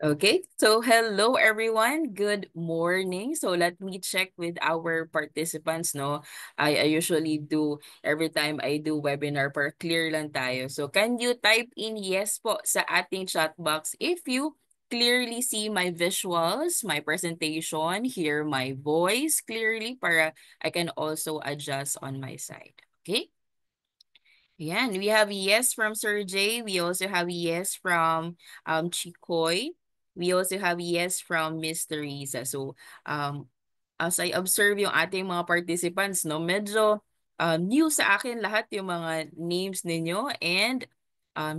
Okay, so hello everyone. Good morning. So let me check with our participants, no? I usually do every time I do webinar per clear lang tayo. So can you type in yes po sa ating chat box if you clearly see my visuals, my presentation, hear my voice clearly para I can also adjust on my side. Okay? Yeah, and we have yes from Sir J. We also have yes from Chikoy. We also have yes from Miss Teresa. So, as I observe yung ating mga participants, no, medyo new sa akin lahat yung mga names ninyo. And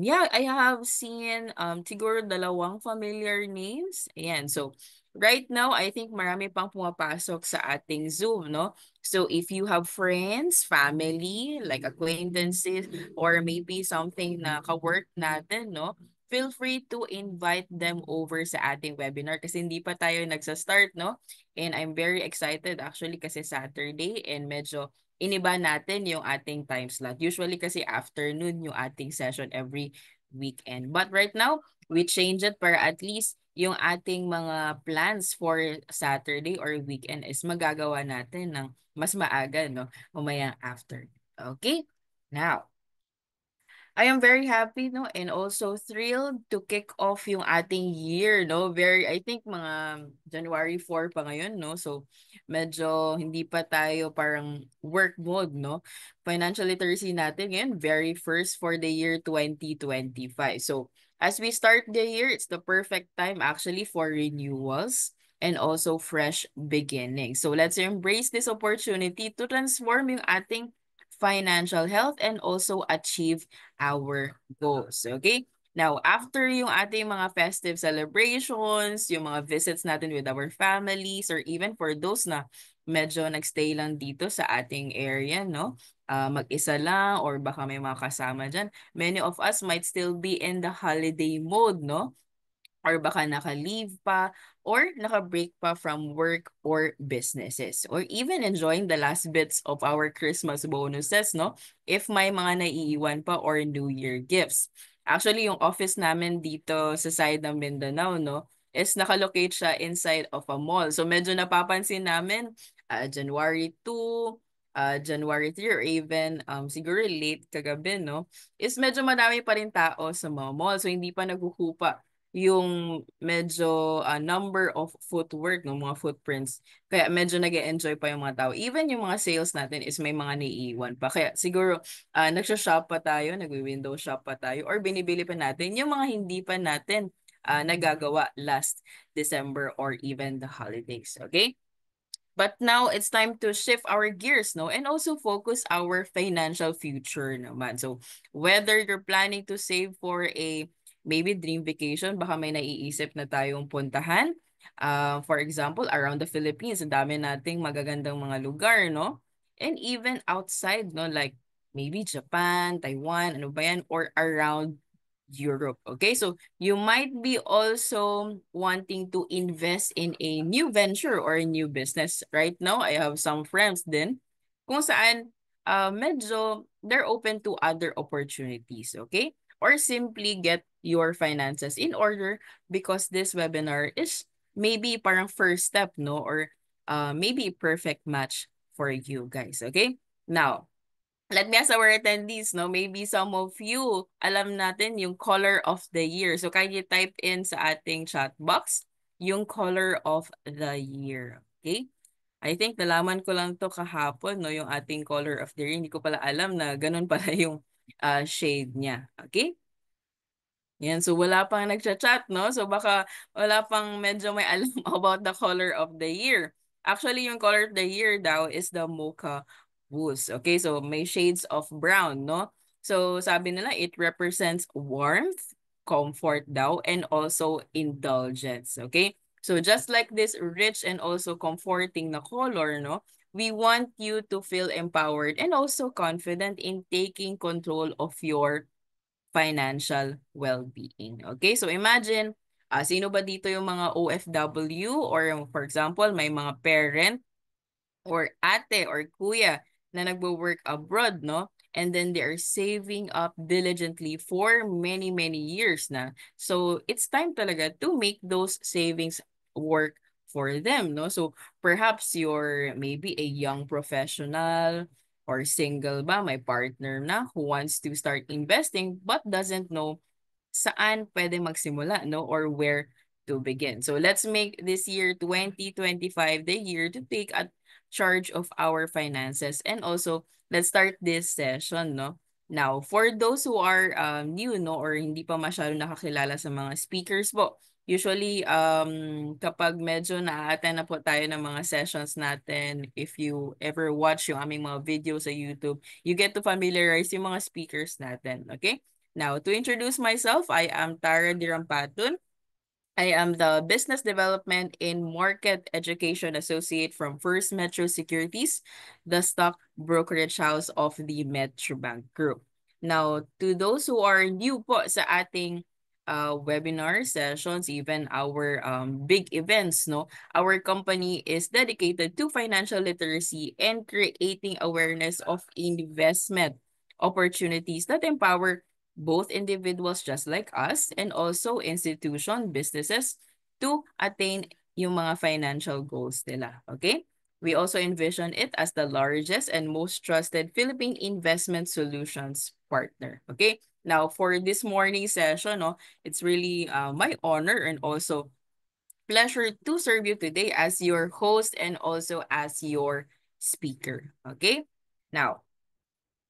yeah, I have seen siguro dalawang familiar names. Ayan, so right now, I think marami pang pumapasok sa ating Zoom, no? So if you have friends, family, like acquaintances, or maybe something na ka-work natin, no? Feel free to invite them over sa ating webinar kasi hindi pa tayo nagsa-start, no? And I'm very excited actually kasi Saturday and medyo iniba natin yung ating time slot. Usually kasi afternoon yung ating session every weekend. But right now, we change it para at least yung ating mga plans for Saturday or weekend is magagawa natin ng mas maaga, no? Mamaya after. Okay? Now, I am very happy, no, and also thrilled to kick off yung ating year, no? I think mga January 4 pa ngayon, no? So, medyo hindi pa tayo parang work mode, no? Financial literacy natin ngayon, very first for the year 2025. So, as we start the year, it's the perfect time actually for renewals and also fresh beginnings. So, let's embrace this opportunity to transform yung ating financial health and also achieve our goals. Okay? Now, after yung ating mga festive celebrations, yung mga visits natin with our families, or even for those na medyo nagstay lang dito sa ating area, no? Mag-isa lang or baka may mga kasama dyan. Many of us might still be in the holiday mode, no? Or baka naka-leave pa or naka-break pa from work or businesses or even enjoying the last bits of our Christmas bonuses, no? If may mga naiiwan pa or New Year gifts. Actually, yung office namin dito sa side ng Mindanao, no, is nakalocate siya inside of a mall. So medyo napapansin namin January 2, January 3 or even siguro late kagabi, no, is medyo madami pa rin tao sa mga mall. So hindi pa naghuhupa yung medyo number of footwork, no, mga footprints. Kaya medyo nag-enjoy pa yung mga tao. Even yung mga sales natin is may mga naiiwan pa. Kaya siguro nagsha-shop pa tayo, nagwi-window shop pa tayo, or binibili pa natin yung mga hindi pa natin nagagawa last December or even the holidays. Okay? But now it's time to shift our gears, no? And also focus our financial future naman. So whether you're planning to save for a maybe dream vacation, baka may naiisip na tayong puntahan. For example, around the Philippines, ang dami nating magagandang mga lugar, no? And even outside, no? Like maybe Japan, Taiwan, ano ba yan? Or around Europe. Okay, so you might be also wanting to invest in a new venture or a new business. Right now, I have some friends din kung saan medyo they're open to other opportunities. Okay, or simply get your finances in order because this webinar is maybe parang first step, no, or maybe a perfect match for you guys. Okay, now let me ask our attendees, no? Maybe some of you, alam natin yung color of the year. So, can you type in sa ating chat box yung color of the year? Okay? I think nalaman ko lang to kahapon, no? Yung ating color of the year. Hindi ko pala alam na ganun pala yung shade niya. Okay? Yan, so wala pang nagchat-chat, no? So baka wala pang medyo may alam about the color of the year. Actually, yung color of the year daw is the mocha woos. Okay, so may shades of brown, no? So sabi nila, it represents warmth, comfort daw, and also indulgence. Okay? So just like this rich and also comforting na color, no? We want you to feel empowered and also confident in taking control of your financial well-being. Okay, so imagine, sino ba dito yung mga OFW or for example, may mga parent or ate or kuya na nagwo-work abroad, no? and then they are saving up diligently for many, many years na. So it's time talaga to make those savings work for them, no? So perhaps you're maybe a young professional or single ba, may partner na who wants to start investing but doesn't know saan pwede magsimula, no? Or where to begin. So let's make this year 2025 the year to take a charge of our finances. And also, let's start this session, no? Now, for those who are new, no, or hindi pa masyado nakakilala sa mga speakers po, usually, kapag medyo na-attend na po tayo ng mga sessions natin, if you ever watch yung aming mga video sa YouTube, you get to familiarize yung mga speakers natin, okay? Now, to introduce myself, I am Tara Dirampatun. I am the Business Development in Market Education Associate from First Metro Securities, the stock brokerage house of the Metrobank Group. Now, to those who are new po sa ating webinar sessions, even our big events, no, our company is dedicated to financial literacy and creating awareness of investment opportunities that empower both individuals just like us and also institution, businesses to attain yung mga financial goals nila. Okay? We also envision it as the largest and most trusted Philippine investment solutions partner. Okay? Now, for this morning session, no, it's really my honor and also pleasure to serve you today as your host and also as your speaker. Okay? Now,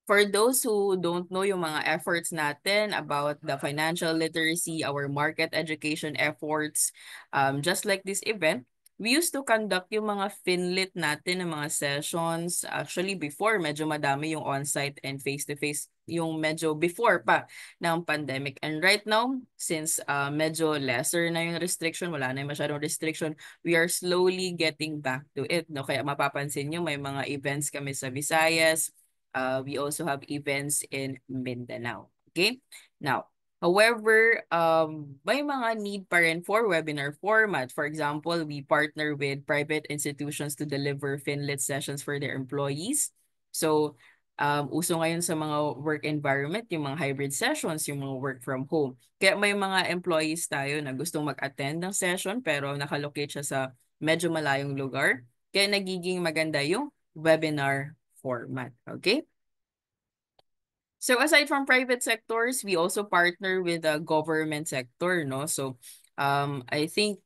for those who don't know yung mga efforts natin about the financial literacy, our market education efforts, just like this event, we used to conduct yung mga Finlit natin ng mga sessions. Actually, before, medyo madami yung on-site and face-to-face yung medyo before pa ng pandemic. And right now, since medyo lesser na yung restriction, wala na yung masyadong restriction, we are slowly getting back to it. No? Kaya mapapansin nyo, may mga events kami sa Visayas. We also have events in Mindanao. Okay? Now, however, may mga need pa rin for webinar format. For example, we partner with private institutions to deliver Finlit sessions for their employees. So, uso ngayon sa mga work environment, yung mga hybrid sessions, yung mga work from home. Kaya may mga employees tayo na gustong mag-attend ng session pero nakalocate siya sa medyo malayong lugar. Kaya nagiging maganda yung webinar format. Okay? So aside from private sectors, we also partner with the government sector, no? So I think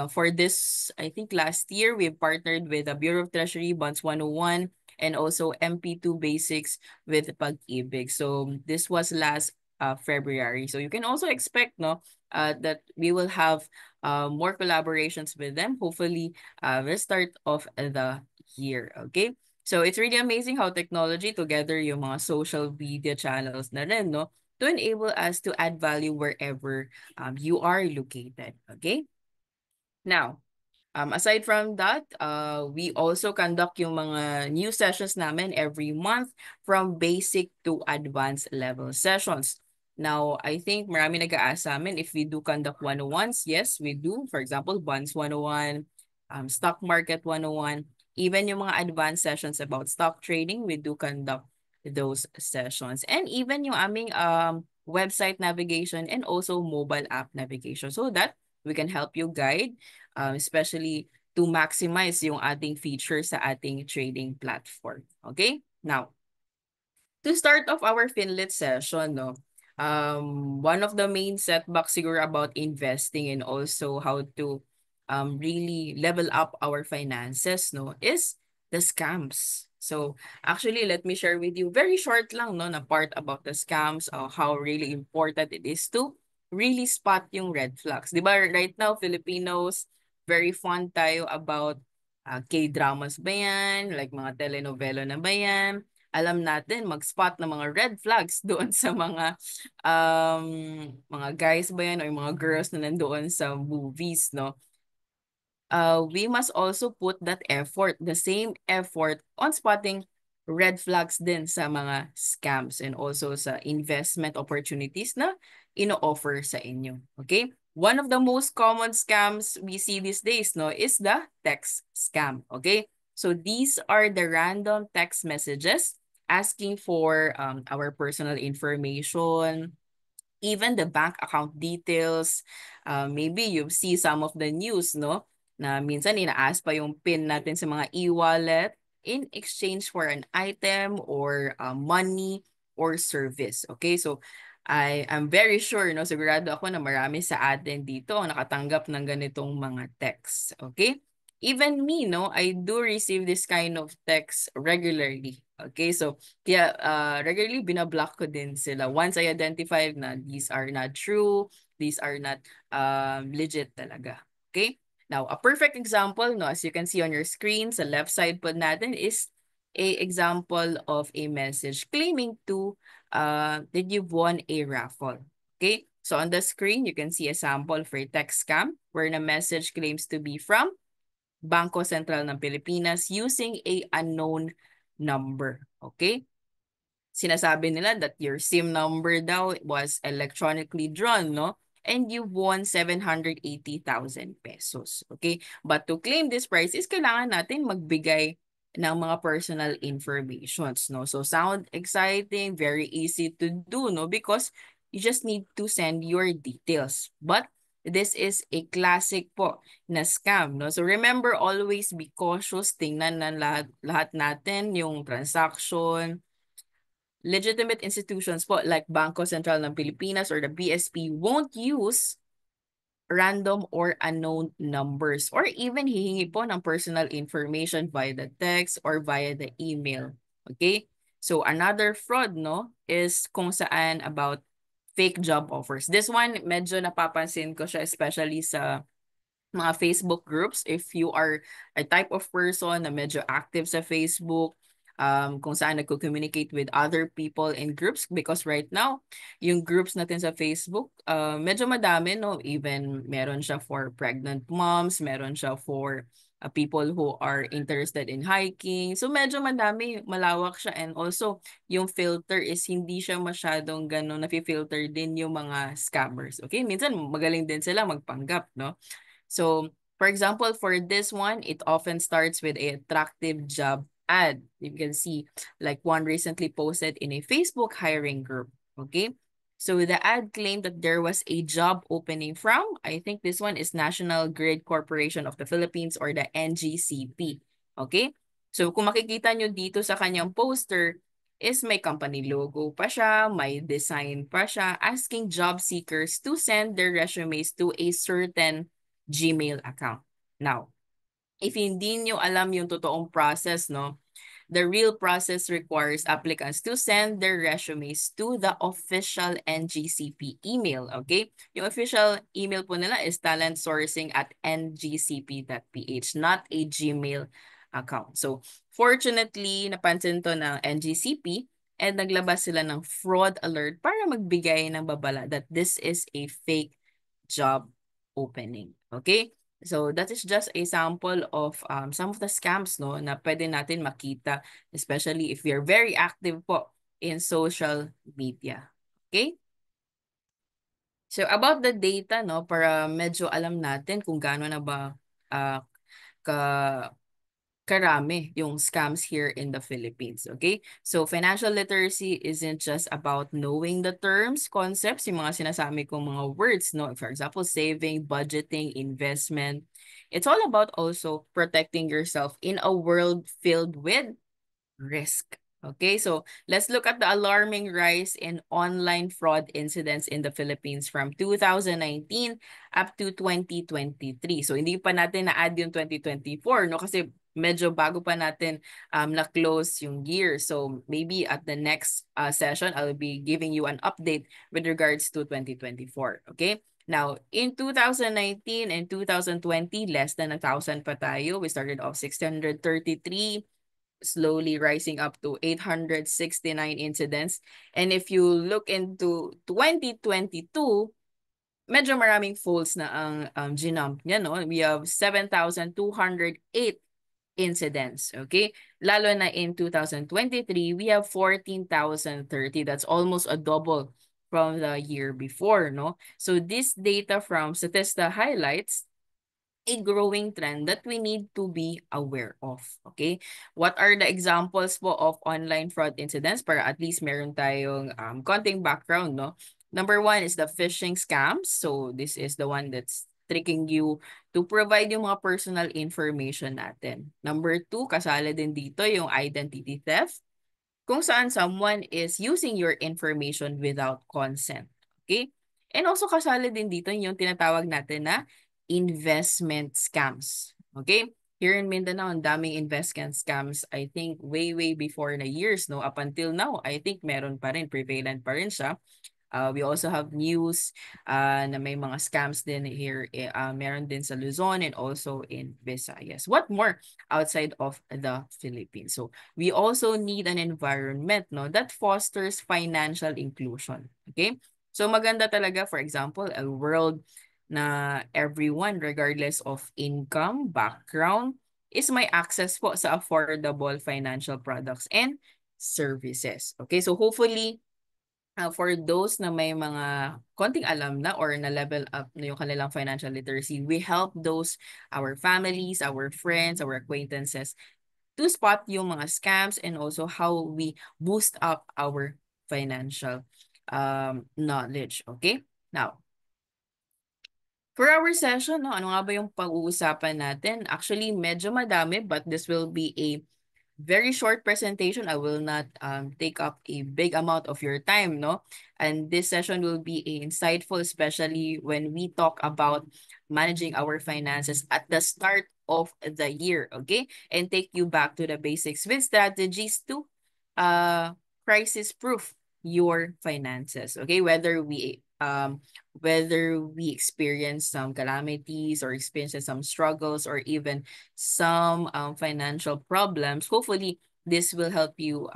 for this, I think last year we partnered with the Bureau of Treasury Bonds 101 and also MP2 Basics with Pag-ibig. So this was last February. So you can also expect, no, that we will have more collaborations with them. Hopefully, the start of the year. Okay. So it's really amazing how technology together yung mga social media channels na rin, no, to enable us to add value wherever you are located. Okay. Now, aside from that, we also conduct yung mga new sessions namin every month from basic to advanced level sessions. Now, I think marami nag-aasa amin if we do conduct 101s. Yes, we do. For example, Bonds 101, Stock Market 101, even yung mga advanced sessions about stock trading, we do conduct those sessions. And even yung aming website navigation and also mobile app navigation so that we can help you guide especially to maximize yung ating features sa ating trading platform. Okay? Now, to start off our Finlit session, no, one of the main setbacks siguro about investing and also how to really level up our finances, no, is the scams. So actually, let me share with you very short lang, no, na part about the scams, how really important it is to really spot yung red flags. Di ba right now, Filipinos, very fond tayo about K-dramas ba yan? Like mga telenovela na ba yan? Alam natin mag-spot ng mga red flags doon sa mga guys ba yan o yung mga girls na nandoon sa movies, no? We must also put that effort, the same effort on spotting red flags din sa mga scams and also sa investment opportunities na ino-offer sa inyo. Okay? One of the most common scams we see these days, no, is the text scam. Okay? So these are the random text messages asking for our personal information, even the bank account details. Maybe you see some of the news, no? Na minsan ina-ask pa yung PIN natin sa mga e-wallet in exchange for an item or money or service. Okay, so I'm very sure, no, sigurado ako na marami sa atin dito ang nakatanggap ng ganitong mga texts. Okay? Even me, no, I do receive this kind of text regularly. Okay, so kaya regularly binablock ko din sila. Once I identify na these are not true, these are not legit talaga. Okay? Now, a perfect example, no, as you can see on your screen, sa left side po natin is a example of a message claiming to that you've won a raffle. Okay? So on the screen, you can see a sample for a text scam where the message claims to be from Bangko Sentral ng Pilipinas using a unknown number. Okay? Sinasabi nila that your SIM number daw was electronically drawn, no? And you won 780,000 pesos. Okay? But to claim this prize is kailangan natin magbigay ng mga personal informations, no? So sound exciting, very easy to do, no? Because you just need to send your details. But this is a classic po na scam, no? So remember, always be cautious. Tingnan na lahat natin yung transaction. Legitimate institutions po like Bangko Sentral ng Pilipinas or the BSP won't use random or unknown numbers or even hihingi po ng personal information via the text or via the email. Okay? So another fraud, no, is kung saan about fake job offers. This one, medyo napapansin ko siya especially sa mga Facebook groups. If you are a type of person na medyo active sa Facebook, kung saan nagko-communicate with other people in groups, because right now, yung groups natin sa Facebook, medyo madami, no? Even meron siya for pregnant moms, meron siya for people who are interested in hiking. So medyo madami, malawak siya. And also, yung filter is hindi siya masyadong ganun, nafi-filter din yung mga scammers. Okay? Minsan magaling din sila magpanggap, no? So, for example, for this one, it often starts with a attractive job ad. You can see like one recently posted in a Facebook hiring group. Okay. So the ad claimed that there was a job opening from, I think this one is National Grid Corporation of the Philippines or the NGCP. Okay. So kung makikita nyo dito sa kanyang poster, is may company logo pa siya, may design pa siya, asking job seekers to send their resumes to a certain Gmail account. Now, if hindi nyo alam yung totoong process, no, the real process requires applicants to send their resumes to the official NGCP email, okay? Yung official email po nila is talentsourcing@ngcp.ph, not a Gmail account. So, fortunately, napansin to ng NGCP and naglabas sila ng fraud alert para magbigay ng babala that this is a fake job opening. Okay? So that is just a sample of some of the scams, no, na pwede natin makita, especially if we are very active po in social media. Okay? So about the data, no, para medyo alam natin kung gaano na ba uh, ka karami yung scams here in the Philippines, okay? So financial literacy isn't just about knowing the terms, concepts, yung mga sinasabi kong mga words, no? For example, saving, budgeting, investment. It's all about also protecting yourself in a world filled with risk. Okay, so let's look at the alarming rise in online fraud incidents in the Philippines from 2019 up to 2023. So hindi pa natin na-add yung 2024, no? Kasi medyo bago pa natin na-close yung year. So maybe at the next session, I'll be giving you an update with regards to 2024. Okay? Now, in 2019 and 2020, less than 1,000 pa tayo. We started off 633, slowly rising up to 869 incidents. And if you look into 2022, medyo maraming folds na ang ginump niya, no? We have 7,208 incidents, okay? Lalo na in 2023, we have 14,030. That's almost a double from the year before, no? So this data from Statista highlights a growing trend that we need to be aware of. Okay? What are the examples po of online fraud incidents para at least meron tayong konting background, no? Number one is the phishing scams. So this is the one that's tricking you to provide yung mga personal information natin. Number two, kasali din dito yung identity theft kung saan someone is using your information without consent. Okay? And also kasali din dito yung tinatawag natin na investment scams. Okay? Here in Mindanao, ang daming investment scams, I think way before na years, no? Up until now, I think meron pa rin, prevalent pa rin siya. We also have news na may mga scams din here. Meron din sa Luzon and also in Visayas. What more outside of the Philippines? So we also need an environment, no, that fosters financial inclusion. Okay? So maganda talaga, for example, a world na everyone, regardless of income, background, is may access po sa affordable financial products and services. Okay? So hopefully, for those na may mga konting alam na or na level up na yung kanilang financial literacy, we help those, our families, our friends, our acquaintances to spot yung mga scams and also how we boost up our financial knowledge. Okay? Now, for our session, no, ano nga ba yung pag-uusapan natin? Actually, medyo madami, but this will be a very short presentation. I will not take up a big amount of your time, no? And this session will be insightful, especially when we talk about managing our finances at the start of the year, okay? And take you back to the basics with strategies to crisis-proof your finances, okay? Whether we experience some calamities or experience some struggles or even some financial problems, hopefully this will help you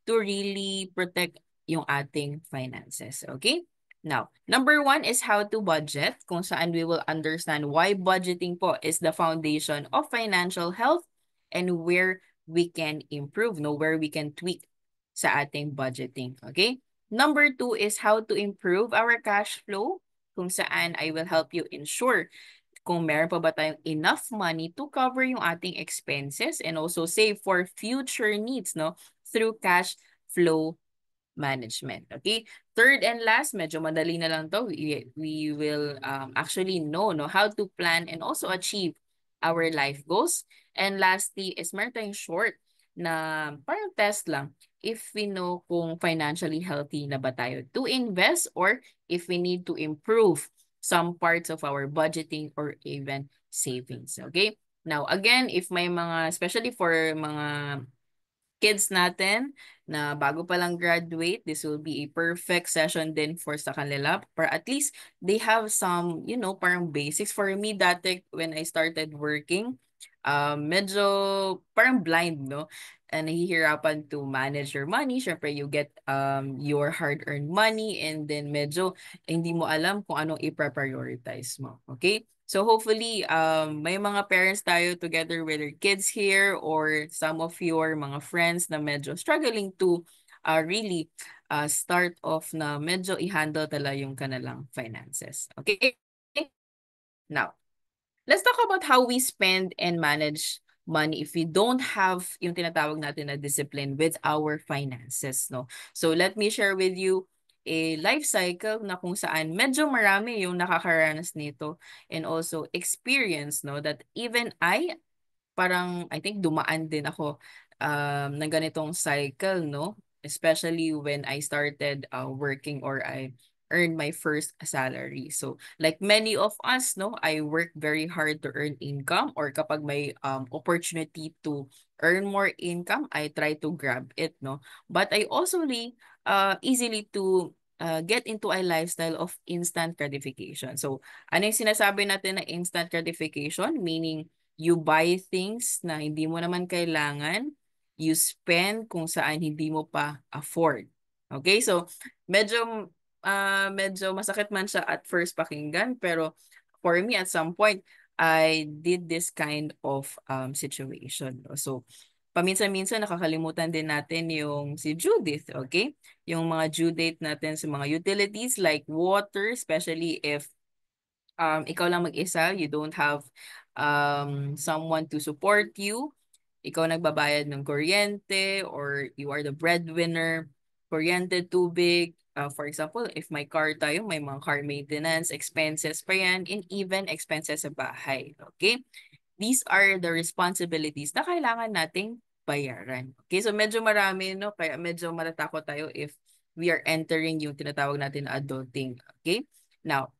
to really protect yung ating finances. Okay? Now, number one is how to budget, kung saan we will understand why budgeting po is the foundation of financial health and where we can improve, no, where we can tweak sa ating budgeting. Okay? Number two is how to improve our cash flow, kung saan I will help you ensure kung meron pa ba tayong enough money to cover yung ating expenses and also save for future needs, no, through cash flow management. Okay? Third and last, medyo madali na lang to. We will actually know, no, how to plan and also achieve our life goals. And lastly is meron tayong short na parang test lang if we know kung financially healthy na ba tayo to invest or if we need to improve some parts of our budgeting or even savings. Okay? Now, again, if may mga, especially for mga kids natin na bago pa lang graduate, this will be a perfect session din for sa kanila. Para at least they have some, parang basics. For me, dati when I started working, medyo parang blind, no? And nahihirapan to manage your money. Syempre, you get your hard-earned money and then medyo hindi mo alam kung anong i-prioritize mo. Okay? So hopefully, may mga parents tayo together with your kids here or some of your mga friends na medyo struggling to really start off na medyo i-handle tala yung kanilang finances. Okay? Now, let's talk about how we spend and manage money if we don't have yung tinatawag natin na discipline with our finances, no? So let me share with you a life cycle na kung saan medyo marami yung nakakaranas nito and also experience, no, that even parang I think dumaan din ako ng ganitong cycle, no? Especially when I started working or I earned my first salary. So like many of us, no, I work very hard to earn income or kapag may opportunity to earn more income, I try to grab it, no? But I also easily to get into a lifestyle of instant gratification. So ano yung sinasabi natin na instant gratification? Meaning you buy things na hindi mo naman kailangan, you spend kung saan hindi mo pa afford. Okay? So, medyo masakit man siya at first pakinggan, pero for me at some point, I did this kind of situation. So, paminsan-minsan nakakalimutan din natin yung si Judith, okay? Yung mga due date natin sa mga utilities like water, especially if ikaw lang mag-isa, you don't have someone to support you, ikaw nagbabayad ng kuryente or you are the breadwinner, kuryente, tubig, for example, if may car tayo, may mga car maintenance, expenses pa yan, and even expenses sa bahay. Okay? These are the responsibilities na kailangan nating bayaran. Okay? So medyo marami, no? Kaya medyo matatakot tayo if we are entering yung tinatawag natin na adulting. Okay? Now,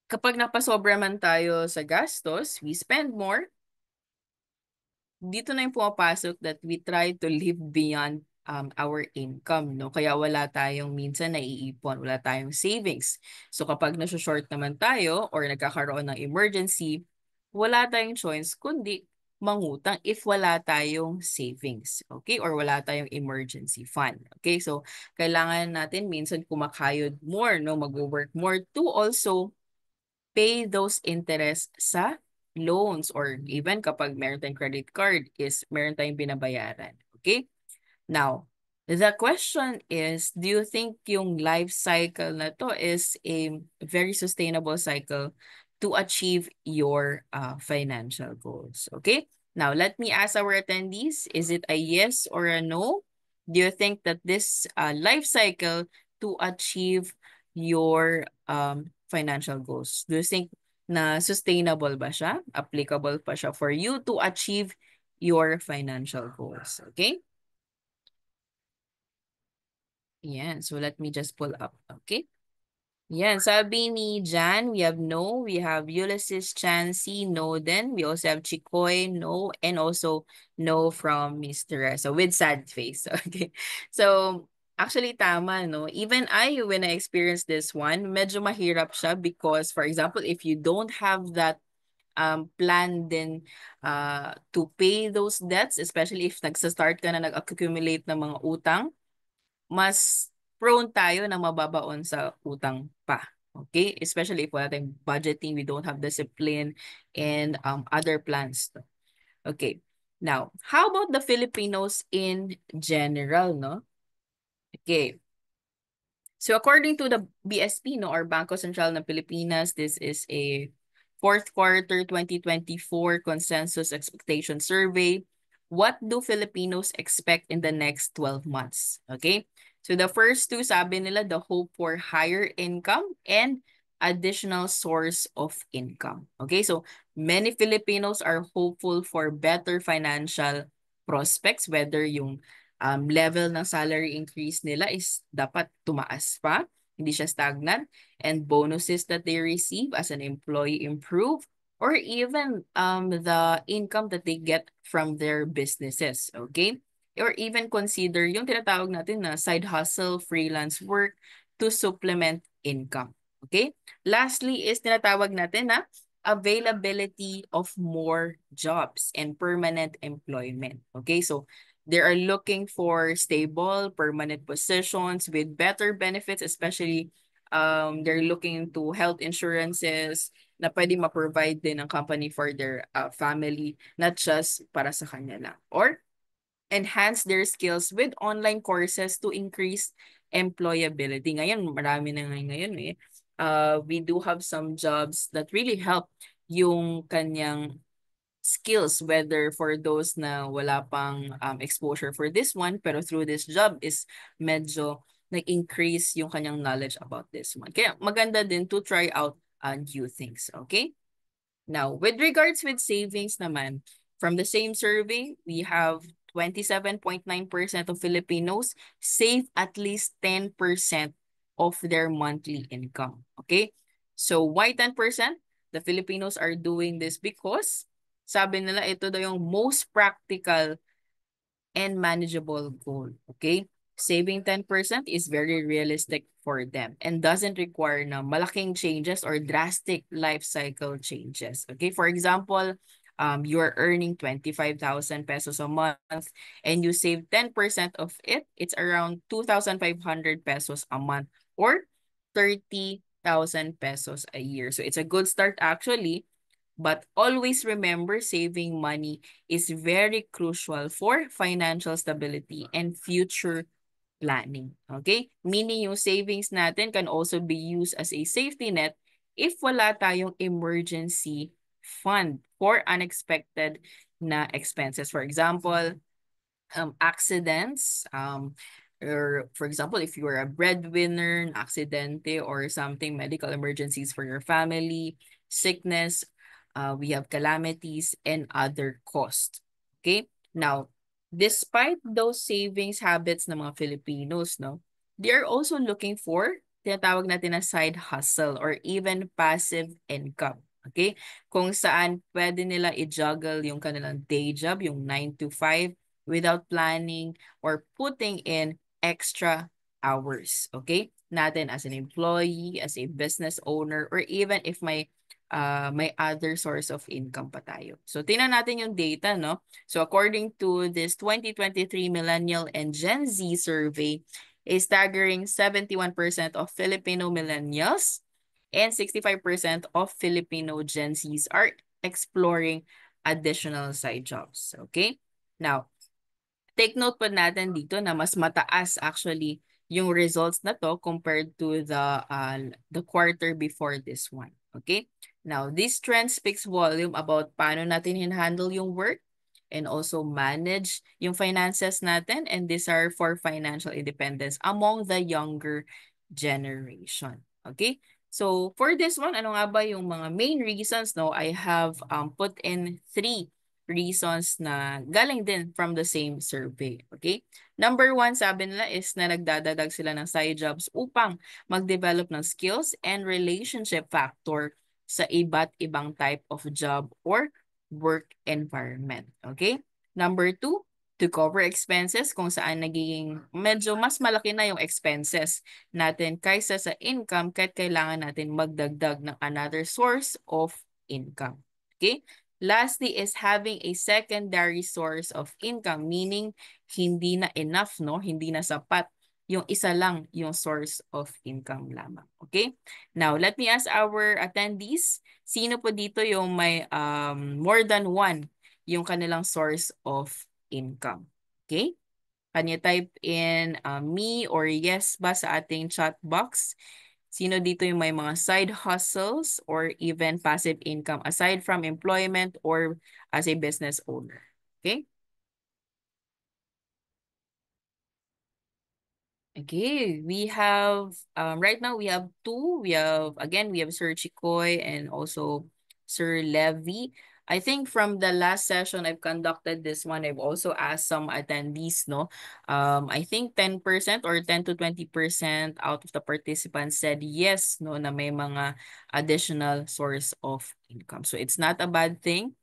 kapag napasobra man tayo sa gastos, we spend more, dito na yung pumapasok that we try to live beyond our income, no? Kaya wala tayong minsan naiipon, wala tayong savings. So kapag nasa-short naman tayo or nagkakaroon ng emergency, wala tayong choice kundi mangutang if wala tayong savings, okay? Or wala tayong emergency fund, okay? So kailangan natin minsan kumakayod more, no? Mag-work more to also pay those interest sa loans or even kapag meron tayong credit card is meron tayong binabayaran. Okay? Now, the question is, do you think yung life cycle na to is a very sustainable cycle to achieve your financial goals? Okay? Now, let me ask our attendees, is it a yes or a no? Do you think that this life cycle to achieve your financial goals? Do you think na sustainable ba siya? Applicable pa siya for you to achieve your financial goals? Okay? Yeah, so let me just pull up. Okay. Yan, sabi ni Jan, we have no, we have Ulysses, Chansey, no then. We also have Chikoy, no, and also no from Mr. So with sad face. Okay. So actually tama, no? Even I, when I experienced this one, medyo mahirap siya because, for example, if you don't have that plan din to pay those debts, especially if nagsa-start ka na nag-accumulate ng mga utang, mas prone tayo na mababaon sa utang pa. Okay? Especially if wala tayong budgeting, we don't have discipline and other plans. Okay. Now, how about the Filipinos in general, no? Okay. So according to the BSP, no, or Bangko Sentral ng Pilipinas, this is a fourth quarter 2024 consensus expectation survey. What do Filipinos expect in the next 12 months? Okay? So the first two, sabi nila, the hope for higher income and additional source of income. Okay? So many Filipinos are hopeful for better financial prospects, whether yung level ng salary increase nila is dapat tumaas pa, hindi siya stagnant, and bonuses that they receive as an employee improve, or even the income that they get from their businesses, okay? Or even consider yung tinatawag natin na side hustle, freelance work to supplement income, okay? Lastly is tinatawag natin na availability of more jobs and permanent employment, okay? So they are looking for stable, permanent positions with better benefits, especially they're looking to health insurances na pwede ma-provide din ng company for their family, not just para sa kanya lang. Or enhance their skills with online courses to increase employability. Ngayon, marami na ngayon eh. We do have some jobs that really help yung kanyang skills, whether for those na wala pang exposure for this one, pero through this job is medyo nag-increase yung kanyang knowledge about this one. Kaya maganda din to try out new things, okay? Now, with regards with savings naman, from the same survey, we have 27.9% of Filipinos save at least 10% of their monthly income, okay? So, why 10%? The Filipinos are doing this because sabi nila ito daw yung most practical and manageable goal. Okay? Saving 10% is very realistic for them and doesn't require na malaking changes or drastic life cycle changes. Okay? For example, you're earning 25,000 pesos a month and you save 10% of it, it's around 2,500 pesos a month or 30,000 pesos a year. So it's a good start actually. But always remember, saving money is very crucial for financial stability and future planning. Okay? Meaning yung savings natin can also be used as a safety net if wala tayong emergency fund for unexpected na expenses. For example, accidents, or for example, if you are a breadwinner, an aksidente or something, medical emergencies for your family, sickness, we have calamities and other costs. Okay? Now, despite those savings habits ng mga Filipinos, no, they are also looking for tinatawag natin na side hustle or even passive income. Okay? Kung saan pwede nila i-juggle yung kanilang day job, yung 9 to 5, without planning or putting in extra hours. Okay? Natin as an employee, as a business owner, or even if may other source of income pa tayo. So, tingnan natin yung data, no? So, according to this 2023 Millennial and Gen Z survey, a staggering 71% of Filipino millennials and 65% of Filipino Gen Zs are exploring additional side jobs. Okay? Now, take note po natin dito na mas mataas actually yung results na to compared to the quarter before this one. Okay? Now, this trend speaks volume about paano natin handle yung work and also manage yung finances natin, and these are for financial independence among the younger generation. Okay? So, for this one, ano nga ba yung mga main reasons? No, I have put in 3 reasons na galing din from the same survey. Okay? Number 1, sabi nila is na nagdadadag sila ng side jobs upang mag-develop ng skills and relationship factor sa iba't ibang type of job or work environment. Okay? Number 2, to cover expenses kung saan nagiging medyo mas malaki na yung expenses natin kaysa sa income kahit kailangan natin magdagdag ng another source of income. Okay? Lastly is having a secondary source of income, meaning hindi na enough, no? Hindi na sapat yung isa lang yung source of income lamang. Okay? Now, let me ask our attendees, sino po dito yung may more than one yung kanilang source of income? Okay? Can you type in me or yes ba sa ating chat box? Sino dito yung may mga side hustles or even passive income aside from employment or as a business owner? Okay? Okay, we have right now we have two. We have Sir Chikoy and also Sir Levy. I think from the last session I've conducted this one, I've also asked some attendees, no. I think 10% or 10 to 20% out of the participants said yes, no, na may mga additional source of income. So it's not a bad thing.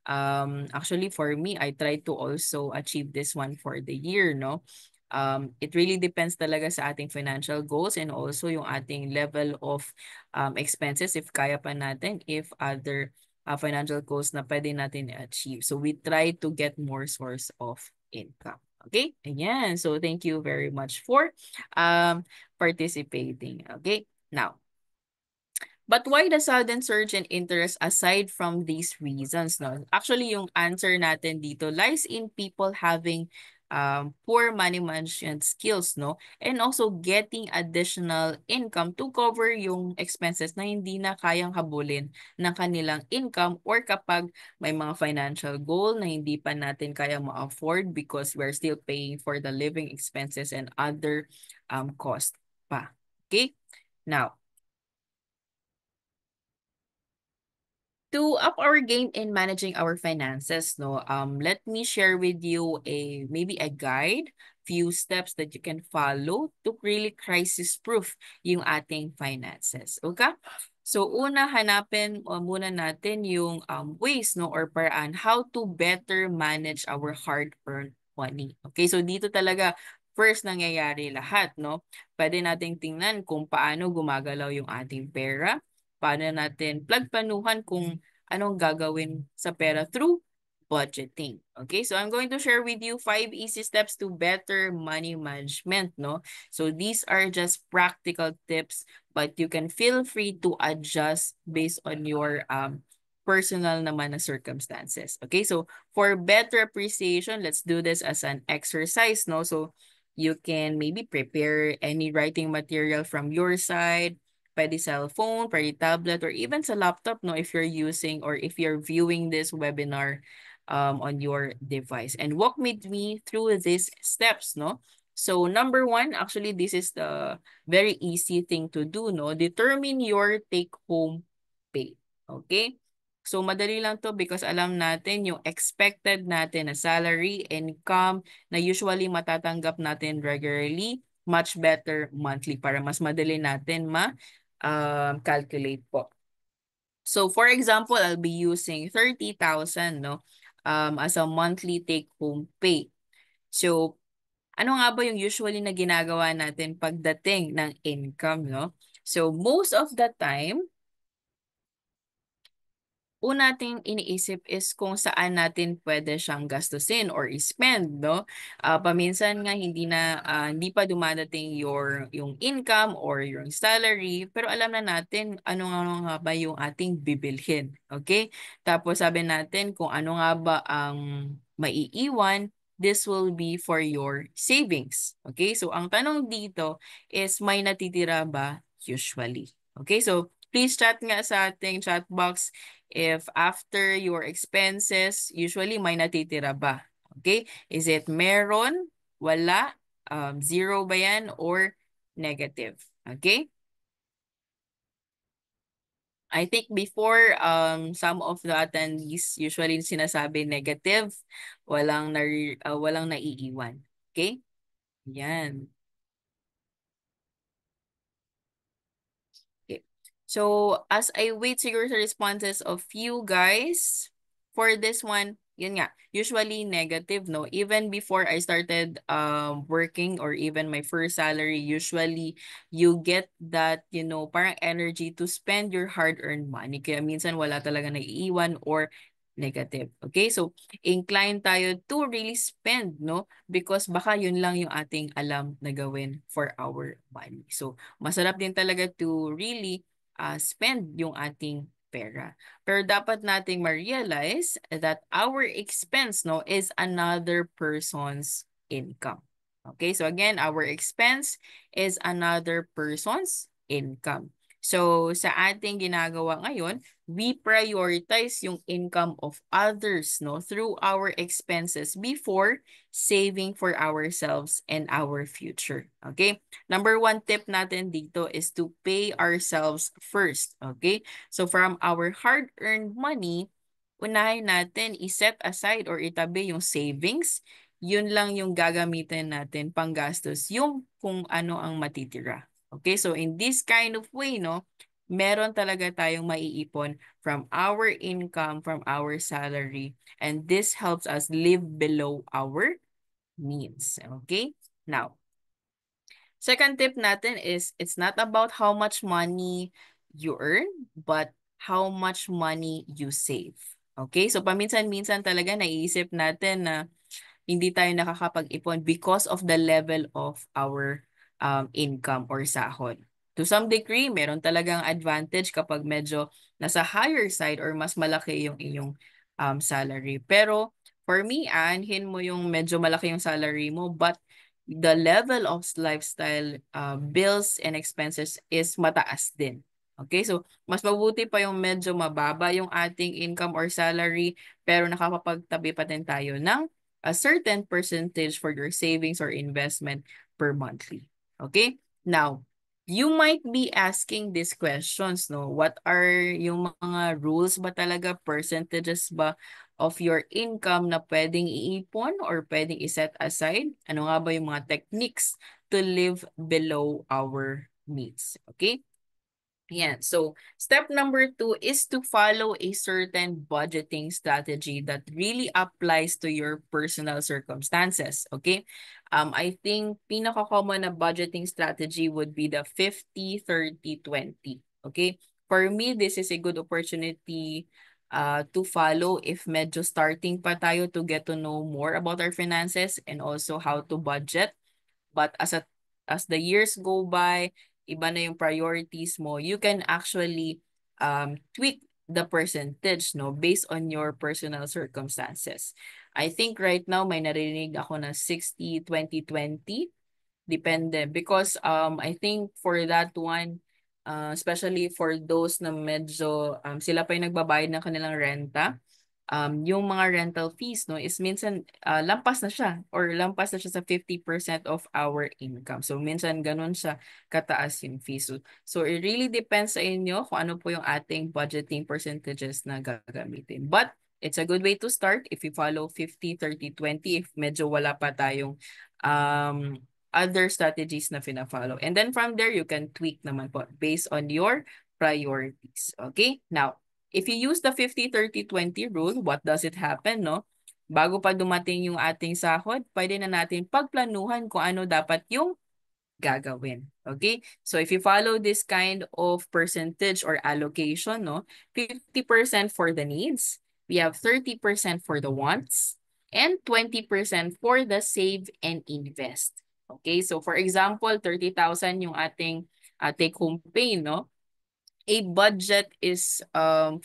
Actually for me, I try to also achieve this one for the year, no. It really depends talaga sa ating financial goals and also yung ating level of expenses if kaya pa natin, if other financial goals na pwede natin i-achieve. So we try to get more source of income. Okay? Ayan. So thank you very much for participating. Okay? Now, but why the sudden surge in interest aside from these reasons? No? Actually, yung answer natin dito lies in people having poor money management skills, no? And also getting additional income to cover yung expenses na hindi na kayang habulin ng kanilang income, or kapag may mga financial goal na hindi pa natin kaya ma-afford because we're still paying for the living expenses and other cost pa. Okay? Now, to up our game in managing our finances, no, let me share with you maybe a guide, few steps that you can follow to really crisis-proof yung ating finances. Okay? So, una, hanapin muna natin yung ways, no, or paraan how to better manage our hard-earned money. Okay? So, dito talaga first nangyayari lahat, no? Pwede nating tingnan kung paano gumagalaw yung ating pera, paano natin plagpanuhan kung anong gagawin sa pera through budgeting. Okay, so I'm going to share with you 5 easy steps to better money management, no? So these are just practical tips, but you can feel free to adjust based on your personal naman na circumstances. Okay, so for better appreciation, let's do this as an exercise, no? So you can maybe prepare any writing material from your side, pwede cellphone, pwede tablet, or even sa laptop, no, if you're using or if you're viewing this webinar on your device. And walk with me through these steps, no? So number one, actually, this is the very easy thing to do, no? Determine your take-home pay. Okay? So madali lang to because alam natin yung expected natin na salary, income na usually matatanggap natin regularly, much better monthly para mas madali natin calculate po. So for example, I'll be using 30,000 no as a monthly take-home pay. So ano nga ba yung usually na ginagawa natin pagdating ng income, no? So most of the time, una nating iniisip is kung saan natin pwede siyang gastusin or spend, no? Paminsan nga hindi pa dumadating yung income or yung salary, pero alam na natin ano nga ba yung ating bibilhin, okay? Tapos sabi natin kung ano nga ba ang maiiwan, this will be for your savings, okay? So ang tanong dito is may natitira ba usually? Okay, so please chat nga sa ating chat box if after your expenses, usually may natitira ba? Okay? Is it meron, wala, zero ba yan, or negative? Okay? I think before, some of the attendees usually sinasabi negative, walang naiiwan. Okay? Yan. Okay. So, as I wait siguro sa responses of you guys, for this one, yun nga, usually negative, no? Even before I started working or even my first salary, usually you get that, parang energy to spend your hard-earned money. Kaya minsan wala talaga naiiwan or negative. Okay? So, inclined tayo to really spend, no? Because baka yun lang yung ating alam na gawin for our money. So, masarap din talaga to really spend yung ating pera. Pero dapat nating ma-realize that our expense no is another person's income. Okay, so again, our expense is another person's income. So sa ating ginagawa ngayon, we prioritize yung income of others no through our expenses before saving for ourselves and our future. Okay? Number one tip natin dito is to pay ourselves first. Okay? So from our hard-earned money, unahin natin i-set aside or itabi yung savings. Yun lang yung gagamitin natin panggastos, yung kung ano ang matitira. Okay? So in this kind of way, no, meron talaga tayong maiipon from our income, from our salary, and this helps us live below our means. Okay? Now, second tip natin is it's not about how much money you earn, but how much money you save. Okay? So paminsan-minsan talaga naiisip natin na hindi tayo nakakapag-ipon because of the level of our income or sahod. To some degree, meron talagang advantage kapag medyo nasa higher side or mas malaki yung inyong salary. Pero for me, anhin mo yung medyo malaki yung salary mo, but the level of lifestyle bills and expenses is mataas din. Okay, so mas mabuti pa yung medyo mababa yung ating income or salary pero nakakapagtabi pa din tayo ng a certain percentage for your savings or investment per monthly. Okay? Now, you might be asking these questions, no? What are yung mga rules ba talaga, percentages ba of your income na pwedeng iipon or pwedeng iset aside? Ano nga ba yung mga techniques to live below our means? Okay? Yeah. So step number 2 is to follow a certain budgeting strategy that really applies to your personal circumstances. Okay. I think pinaka-common na budgeting strategy would be the 50-30-20. Okay. For me, this is a good opportunity to follow if medyo starting pa tayo to get to know more about our finances and also how to budget. But as the years go by, iba na yung priorities mo, you can actually tweak the percentage no based on your personal circumstances. I think right now may narinig ako na 60-20-20 depende because I think for that one especially for those na medyo sila pa yung nagbabayad ng kanilang renta, yung mga rental fees no is minsan lampas na siya or lampas na siya sa 50% of our income. So minsan ganun siya kataas yung fees. So it really depends sa inyo kung ano po yung ating budgeting percentages na gagamitin. But it's a good way to start if you follow 50-30-20 if medyo wala pa tayong um, other strategies na fina-follow. And then from there, you can tweak naman po based on your priorities. Okay? Now, if you use the 50-30-20 rule, what does it happen, no? Bago pa dumating yung ating sahod, pwede na natin pagplanuhan kung ano dapat yung gagawin. Okay? So if you follow this kind of percentage or allocation, no, 50% for the needs, we have 30% for the wants, and 20% for the save and invest. Okay? So for example, 30,000 yung ating take home pay, no? A budget is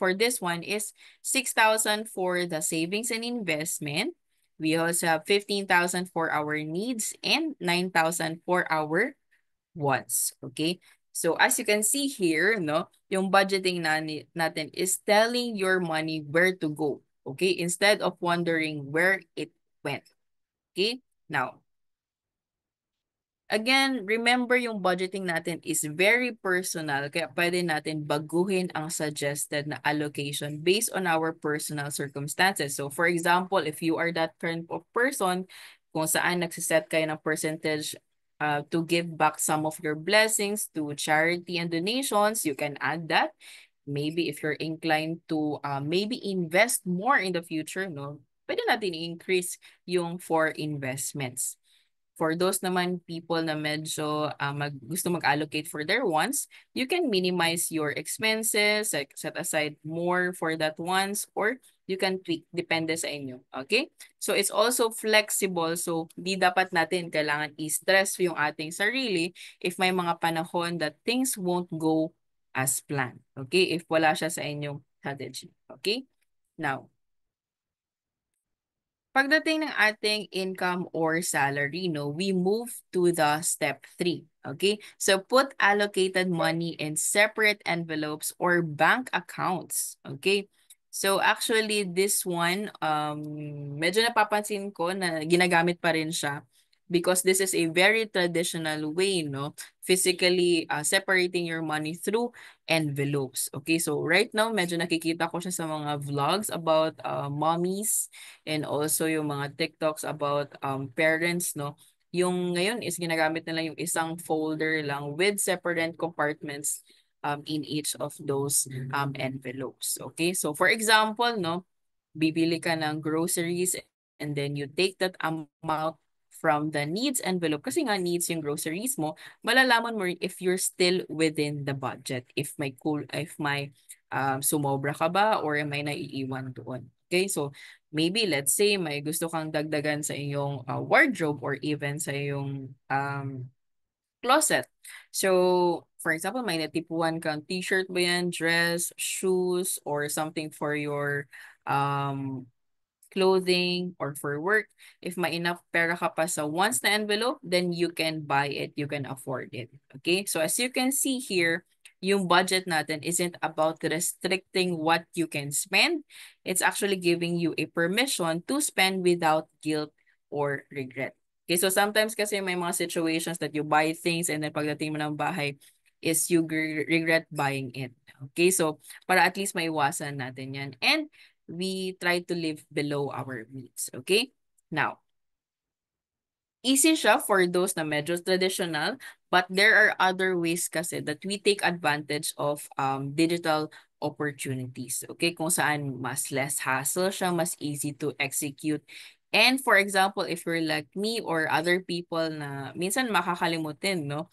for this one is 6,000 for the savings and investment. We also have 15,000 for our needs and 9,000 for our wants. Okay? So as you can see here, no, yung budgeting natin is telling your money where to go. Okay? Instead of wondering where it went. Okay? Now, again, remember yung budgeting natin is very personal kaya pwede natin baguhin ang suggested na allocation based on our personal circumstances. So for example, if you are that kind of person kung saan nagsiset kayo ng percentage to give back some of your blessings to charity and donations, you can add that. Maybe if you're inclined to maybe invest more in the future, no, pwede natin i-increase yung for investments. For those naman people na medyo gusto mag-allocate for their wants, you can minimize your expenses, like set aside more for that wants, or you can tweak, depende sa inyo. Okay? So it's also flexible. So di dapat natin kailangan i-stress yung ating sarili if may mga panahon that things won't go as planned. Okay? If wala siya sa inyong strategy. Okay? Now, pagdating ng ating income or salary, no, we move to the step 3. Okay? So put allocated money in separate envelopes or bank accounts. Okay? So actually this one, medyo napapansin ko na ginagamit pa rin siya because this is a very traditional way, no? Physically separating your money through envelopes. Okay, so right now, medyo nakikita ko siya sa mga vlogs about mommies and also yung mga TikToks about parents, no? Yung ngayon is ginagamit nila yung isang folder lang with separate compartments in each of those envelopes. Okay, so for example, no, bibili ka ng groceries and then you take that amount from the needs envelope kasi nga needs yung groceries mo, malalaman mo if you're still within the budget. If may sumobra ka ba or may naiiwan doon. Okay, so maybe let's say may gusto kang dagdagan sa iyong wardrobe or even sa iyong closet. So, for example, may natipuan kang t-shirt ba yan, dress, shoes, or something for your um clothing, or for work. If may enough pera ka pa sa once na envelope, then you can buy it, you can afford it. Okay? So as you can see here, yung budget natin isn't about restricting what you can spend. It's actually giving you a permission to spend without guilt or regret. Okay, so sometimes kasi may mga situations that you buy things and then pagdating mo ng bahay is you regret buying it. Okay, so para at least maiwasan natin yan. And we try to live below our means. Okay? Now, easy siya for those na medyo traditional, but there are other ways kasi that we take advantage of digital opportunities. Okay? Kung saan mas less hassle siya, mas easy to execute. And for example, if you're like me or other people na minsan makakalimutin, no?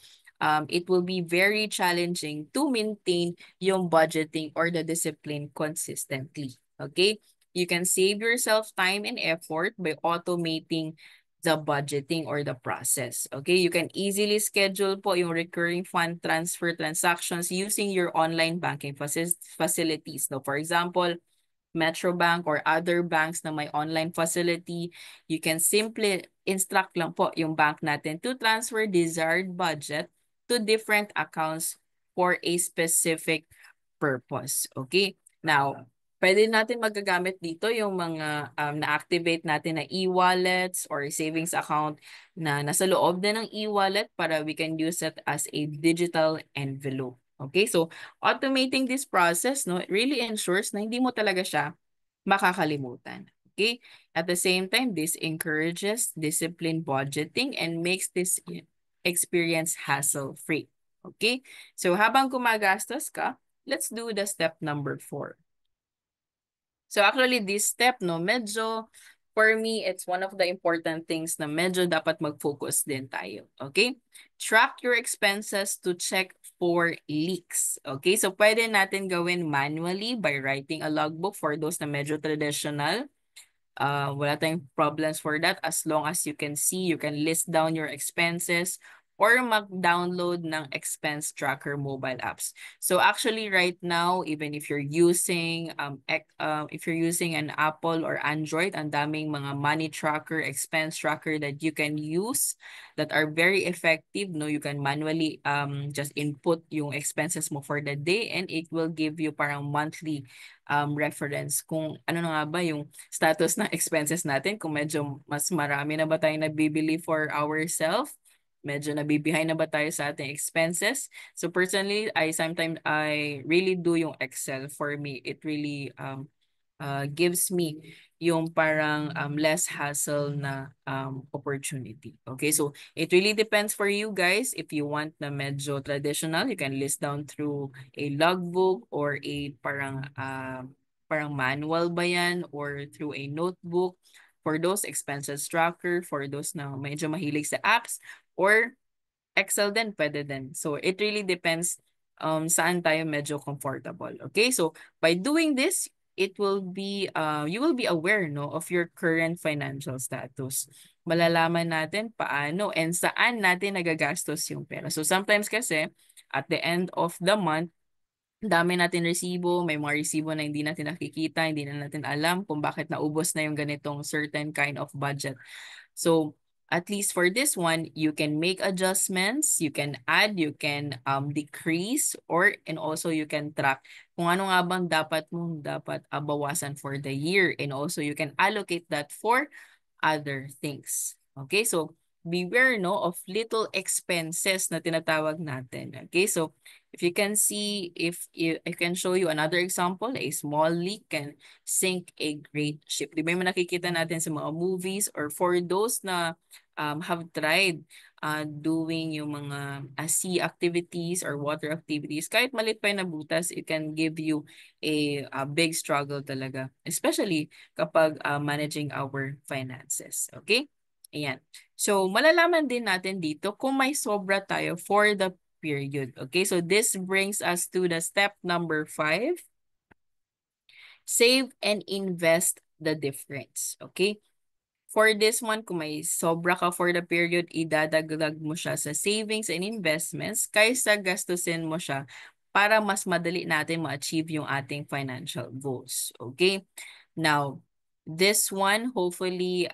It will be very challenging to maintain yung budgeting or the discipline consistently. Okay? You can save yourself time and effort by automating the budgeting or the process. Okay? You can easily schedule po yung recurring fund transfer transactions using your online banking facilities. No? For example, Metrobank or other banks na may online facility, you can simply instruct lang po yung bank natin to transfer desired budget to different accounts for a specific purpose. Okay? Now, pwede natin magagamit dito yung mga na-activate natin na e-wallets or savings account na nasa loob na ng e-wallet para we can use it as a digital envelope. Okay? So, automating this process, no, it really ensures na hindi mo talaga siya makakalimutan. Okay? At the same time, this encourages disciplined budgeting and makes this experience hassle-free. Okay? So habang gumagastos ka, let's do the step number 4. So actually this step, no, medyo for me, it's one of the important things na medyo dapat mag-focus din tayo. Okay? Track your expenses to check for leaks. Okay? So pwede natin gawin manually by writing a logbook for those na medyo traditional. Wala tayong problems for that as long as you can see, you can list down your expenses or mag-download ng expense tracker mobile apps. So actually right now, even if you're using an Apple or Android, ang daming mga money tracker, expense tracker that you can use that are very effective. No, you can manually just input yung expenses mo for the day and it will give you parang monthly reference kung ano na nga ba yung status ng expenses natin, kung medyo mas marami na ba tayong nabibili for ourselves, medyo nabibehind na ba tayo sa ating expenses. So personally, I really do yung Excel. For me, it really gives me yung parang less hassle na opportunity. Okay, so it really depends for you guys. If you want na medyo traditional, you can list down through a logbook or a parang manual ba yan or through a notebook for those expenses tracker, for those na medyo mahilig sa apps, or Excel din, pwede din. So, it really depends saan tayo medyo comfortable. Okay? So, by doing this, you will be aware, no, of your current financial status. Malalaman natin paano and saan natin nagagastos yung pera. So, sometimes kasi, at the end of the month, dami natin resibo, may mga resibo na hindi natin nakikita, hindi na natin alam kung bakit naubos na yung ganitong certain kind of budget. So, at least for this one, you can make adjustments, you can add, you can decrease, and also you can track kung ano nga bang dapat bawasan for the year. And also you can allocate that for other things. Okay, so beware, no, of little expenses na tinatawag natin. Okay, so if you can see, if I can show you another example, a small leak can sink a great ship. Di ba yung nakikita natin sa mga movies, or for those na have tried doing yung mga sea activities or water activities, kahit malit pa yung nabutas, it can give you a big struggle talaga, especially kapag managing our finances. Okay? Ayan. So, malalaman din natin dito kung may sobra tayo for the period. Okay? So, this brings us to the step number 5. Save and invest the difference. Okay? For this one, kung may sobra ka for the period, idadagdag mo siya sa savings and investments kaysa gastusin mo siya para mas madali natin ma-achieve yung ating financial goals. Okay? Now, this one, hopefully,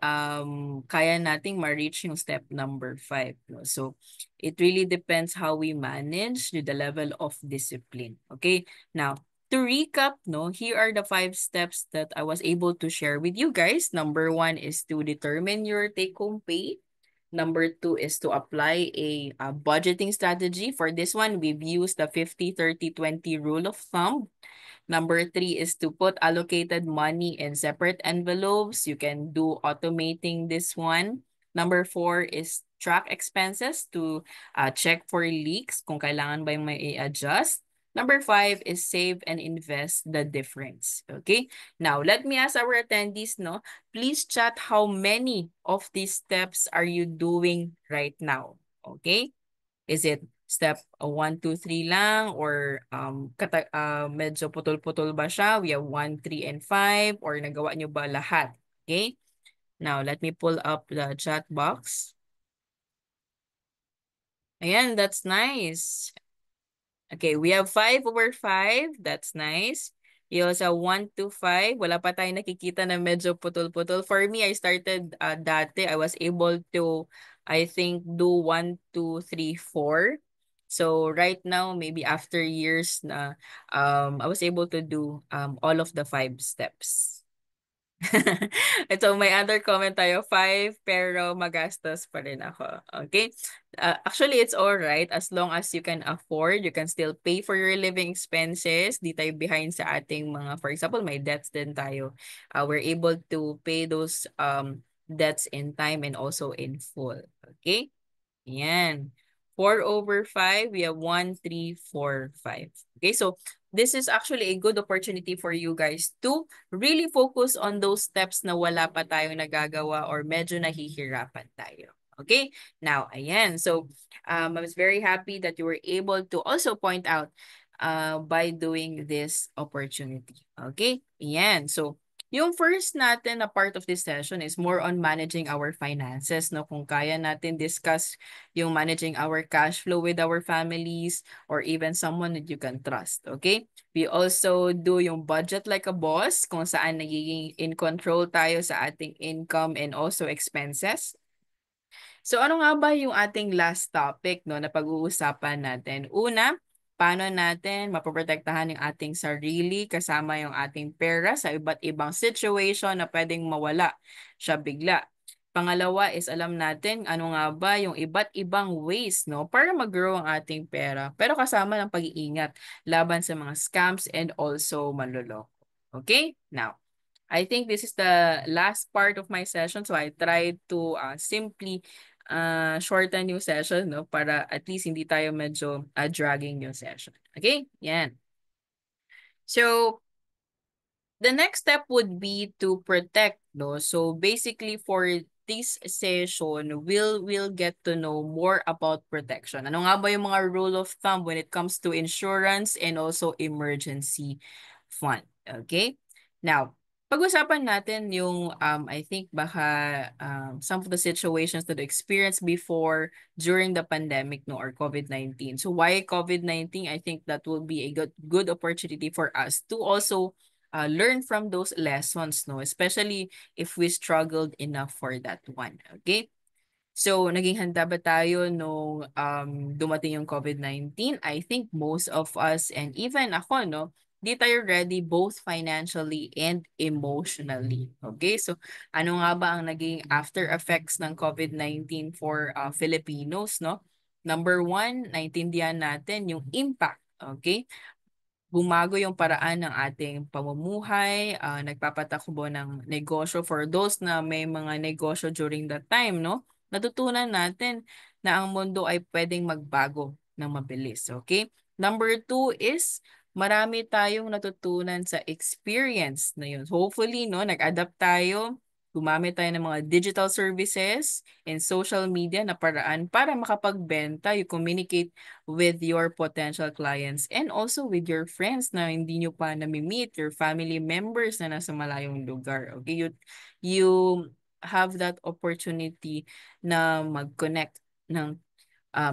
kaya nating ma-reach yung step number 5. No? So, it really depends how we manage the level of discipline. Okay? Now, to recap, no, here are the 5 steps that I was able to share with you guys. Number 1 is to determine your take-home pay. Number 2 is to apply a budgeting strategy. For this one, we've used the 50-30-20 rule of thumb. Number 3 is to put allocated money in separate envelopes. You can do automating this one. Number 4 is track expenses to check for leaks kung kailangan ba yung may i-adjust. Number 5 is save and invest the difference. Okay? Now, let me ask our attendees, no? Please chat how many of these steps are you doing right now? Okay? Is it step 1, 2, 3 lang, or medyo putol-putol ba siya? We have 1, 3, and 5, or nagawa nyo ba lahat? Okay? Now, let me pull up the chat box. Ayan, that's nice. Okay, we have 5/5. That's nice. You also have 1 to 5. Wala pa tayong nakikita na medyo putol-putol. For me, I started dati. I was able to, I think, do 1, 2, 3, 4. So right now, maybe after years na I was able to do all of the 5 steps. Ito, may other comment tayo. 5, pero magastos pa rin ako. Okay? Actually, it's all right as long as you can afford, you can still pay for your living expenses. Di tayo behind sa ating mga, for example, may debts din tayo. We're able to pay those debts in time and also in full. Okay? Yan. 4/5, we have 1, 3, 4, 5. Okay, so this is actually a good opportunity for you guys to really focus on those steps na wala pa tayong nagagawa or medyo nahihirapan tayo. Okay, now, ayan. So, I was very happy that you were able to also point out by doing this opportunity. Okay, ayan. So, yung first natin na part of this session is more on managing our finances, no? Kung kaya natin discuss yung managing our cash flow with our families or even someone that you can trust, okay? We also do yung budget like a boss, kung saan nagiging in control tayo sa ating income and also expenses. So ano nga ba yung ating last topic, no, na pag-uusapan natin? Una, paano natin mapoprotektahan yung ating sarili kasama yung ating pera sa iba't ibang situation na pwedeng mawala siya bigla. Pangalawa is alam natin ano nga ba yung iba't ibang ways, no, para mag-grow ang ating pera pero kasama ng pag-iingat laban sa mga scams and also manloloko. Okay? Now, I think this is the last part of my session, so I tried to simply shorten yung session, no, para at least hindi tayo medyo dragging yung session. Okay? Yan. So, the next step would be to protect, no? So basically for this session, we'll get to know more about protection. Ano nga ba yung mga rule of thumb when it comes to insurance and also emergency fund? Okay? Now, pag-usapan natin yung I think baka some of the situations that we experienced before during the pandemic, no, or COVID-19. So why COVID-19? I think that will be a good opportunity for us to also learn from those lessons, no? Especially if we struggled enough for that one. Okay? So, naging handa ba tayo nung dumating yung COVID-19? I think most of us and even ako, no, di tayo ready both financially and emotionally. Okay? So, ano nga ba ang naging after effects ng COVID-19 for Filipinos, no? Number one, naintindihan natin yung impact. Okay? Bumago yung paraan ng ating pamumuhay, nagpapatakbo ng negosyo for those na may mga negosyo during that time, no? Natutunan natin na ang mundo ay pwedeng magbago ng mabilis, okay? Number 2 is marami tayong natutunan sa experience na yun. Hopefully, no, nag-adapt tayo, gumamit tayo ng mga digital services and social media na paraan para makapagbenta, you communicate with your potential clients and also with your friends na hindi nyo pa nami-meet, your family members na nasa malayong lugar. Okay, you have that opportunity na mag-connect ng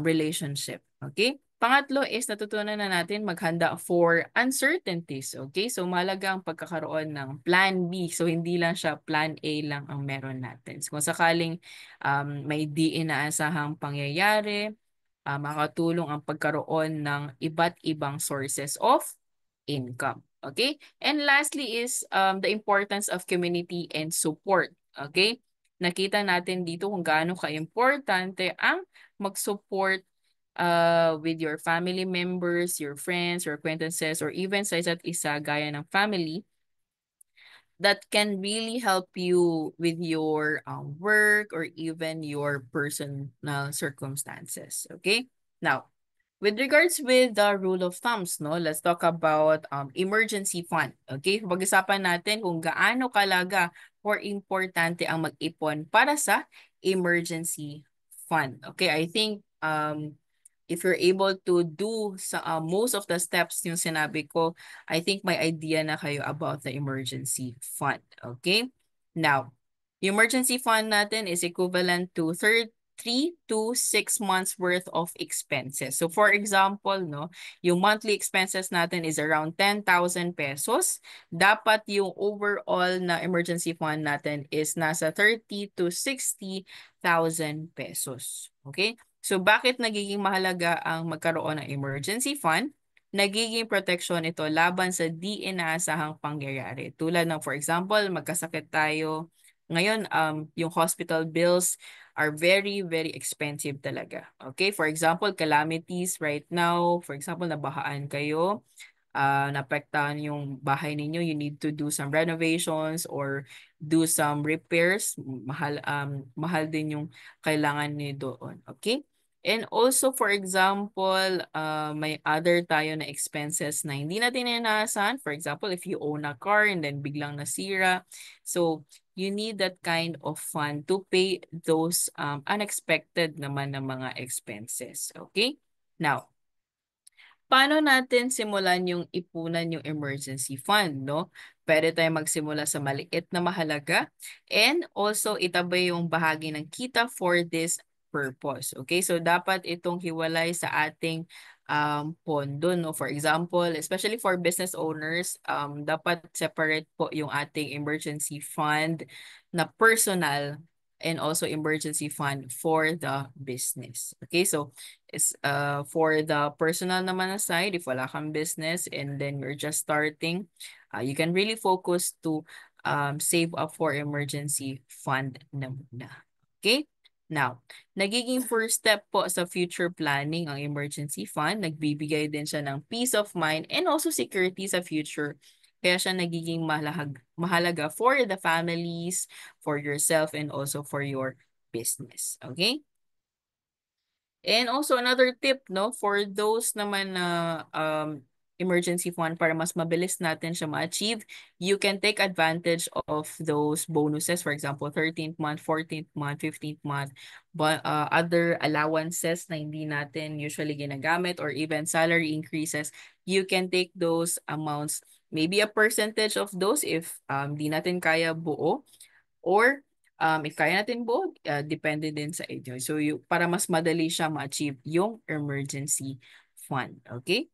relationship. Okay? Pangatlo is natutunan na natin maghanda for uncertainties. Okay? So malaga ang pagkakaroon ng plan B. So hindi lang siya plan A lang ang meron natin. So kung sakaling may di inaasahang pangyayari, makatulong ang pagkaroon ng iba't ibang sources of income. Okay? And lastly is the importance of community and support. Okay? Nakita natin dito kung gaano ka-importante ang mag-support with your family members, your friends, your acquaintances, or even sa isa't isa gaya ng family that can really help you with your work or even your personal circumstances. Okay? Now, with regards with the rule of thumbs, no, let's talk about emergency fund. Okay? Pag-usapan natin kung gaano kalaga or importante ang mag-ipon para sa emergency fund. Okay? I think if you're able to do most of the steps yung sinabi ko, I think may idea na kayo about the emergency fund. Okay? Now, yung emergency fund natin is equivalent to 3 to 6 months worth of expenses. So for example, no, yung monthly expenses natin is around 10,000 pesos. Dapat yung overall na emergency fund natin is nasa 30 to 60,000 pesos. Okay? So bakit nagiging mahalaga ang magkaroon ng emergency fund? Nagiging proteksyon ito laban sa di inaasahang pangyayari. Tulad ng for example, magkasakit tayo. Ngayon, yung hospital bills are very, very expensive talaga. Okay? For example, calamities right now. For example, nabahaan kayo, naapektahan yung bahay ninyo, you need to do some renovations or do some repairs. Mahal din yung kailangan niyo doon. Okay? And also, for example, may other tayo na expenses na hindi natin inaasahan. For example, if you own a car and then biglang nasira. So, you need that kind of fund to pay those unexpected naman na mga expenses. Okay? Now, paano natin simulan yung ipunan yung emergency fund, no? Pwede tayong magsimula sa maliit na mahalaga and also itabay yung bahagi ng kita for this purpose. Okay? So dapat itong hiwalay sa ating pondo, no? For example, especially for business owners, dapat separate po yung ating emergency fund na personal and also emergency fund for the business. Okay? So is for the personal naman na side, if wala kang business and then you're just starting, you can really focus to save up for emergency fund na muna. Okay? Now, nagiging first step po sa future planning ang emergency fund. Nagbibigay din siya ng peace of mind and also security sa future. Kaya siya nagiging mahalaga for the families, for yourself, and also for your business. Okay? And also another tip, no, for those naman na emergency fund para mas mabilis natin siya ma-achieve, you can take advantage of those bonuses. For example, 13th month, 14th month, 15th month, but other allowances na hindi natin usually ginagamit or even salary increases, you can take those amounts, maybe a percentage of those if di natin kaya buo. Or if kaya natin buo, depende din sa inyo. So para mas madali siya ma-achieve yung emergency fund. Okay?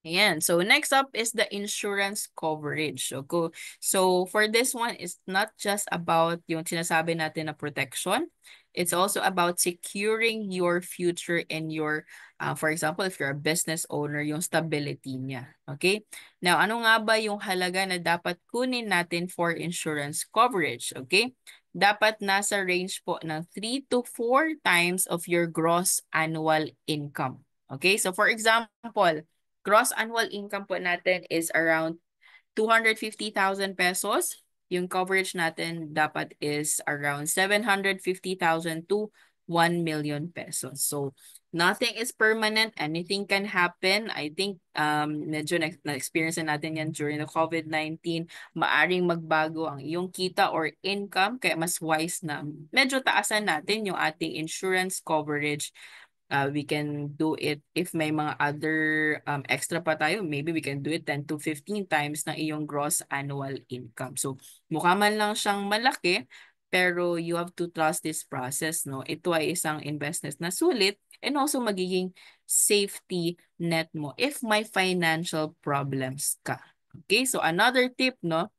Ayan. So next up is the insurance coverage. So for this one, it's not just about yung sinasabi natin na protection. It's also about securing your future and your, for example, if you're a business owner, yung stability niya. Okay? Now, ano nga ba yung halaga na dapat kunin natin for insurance coverage? Okay? Dapat nasa range po ng 3 to 4 times of your gross annual income. Okay? So for example, gross annual income po natin is around 250,000 pesos. Yung coverage natin dapat is around 750,000 to 1 million pesos. So, nothing is permanent. Anything can happen. I think medyo na-experience natin yan during the COVID-19. Maaring magbago ang iyong kita or income. Kaya mas wise na medyo taasan natin yung ating insurance coverage. We can do it if may mga other extra pa tayo, maybe we can do it 10 to 15 times ng iyong gross annual income. So, mukha man lang siyang malaki, pero you have to trust this process, no? Ito ay isang investment na sulit and also magiging safety net mo if may financial problems ka. Okay, so another tip, no?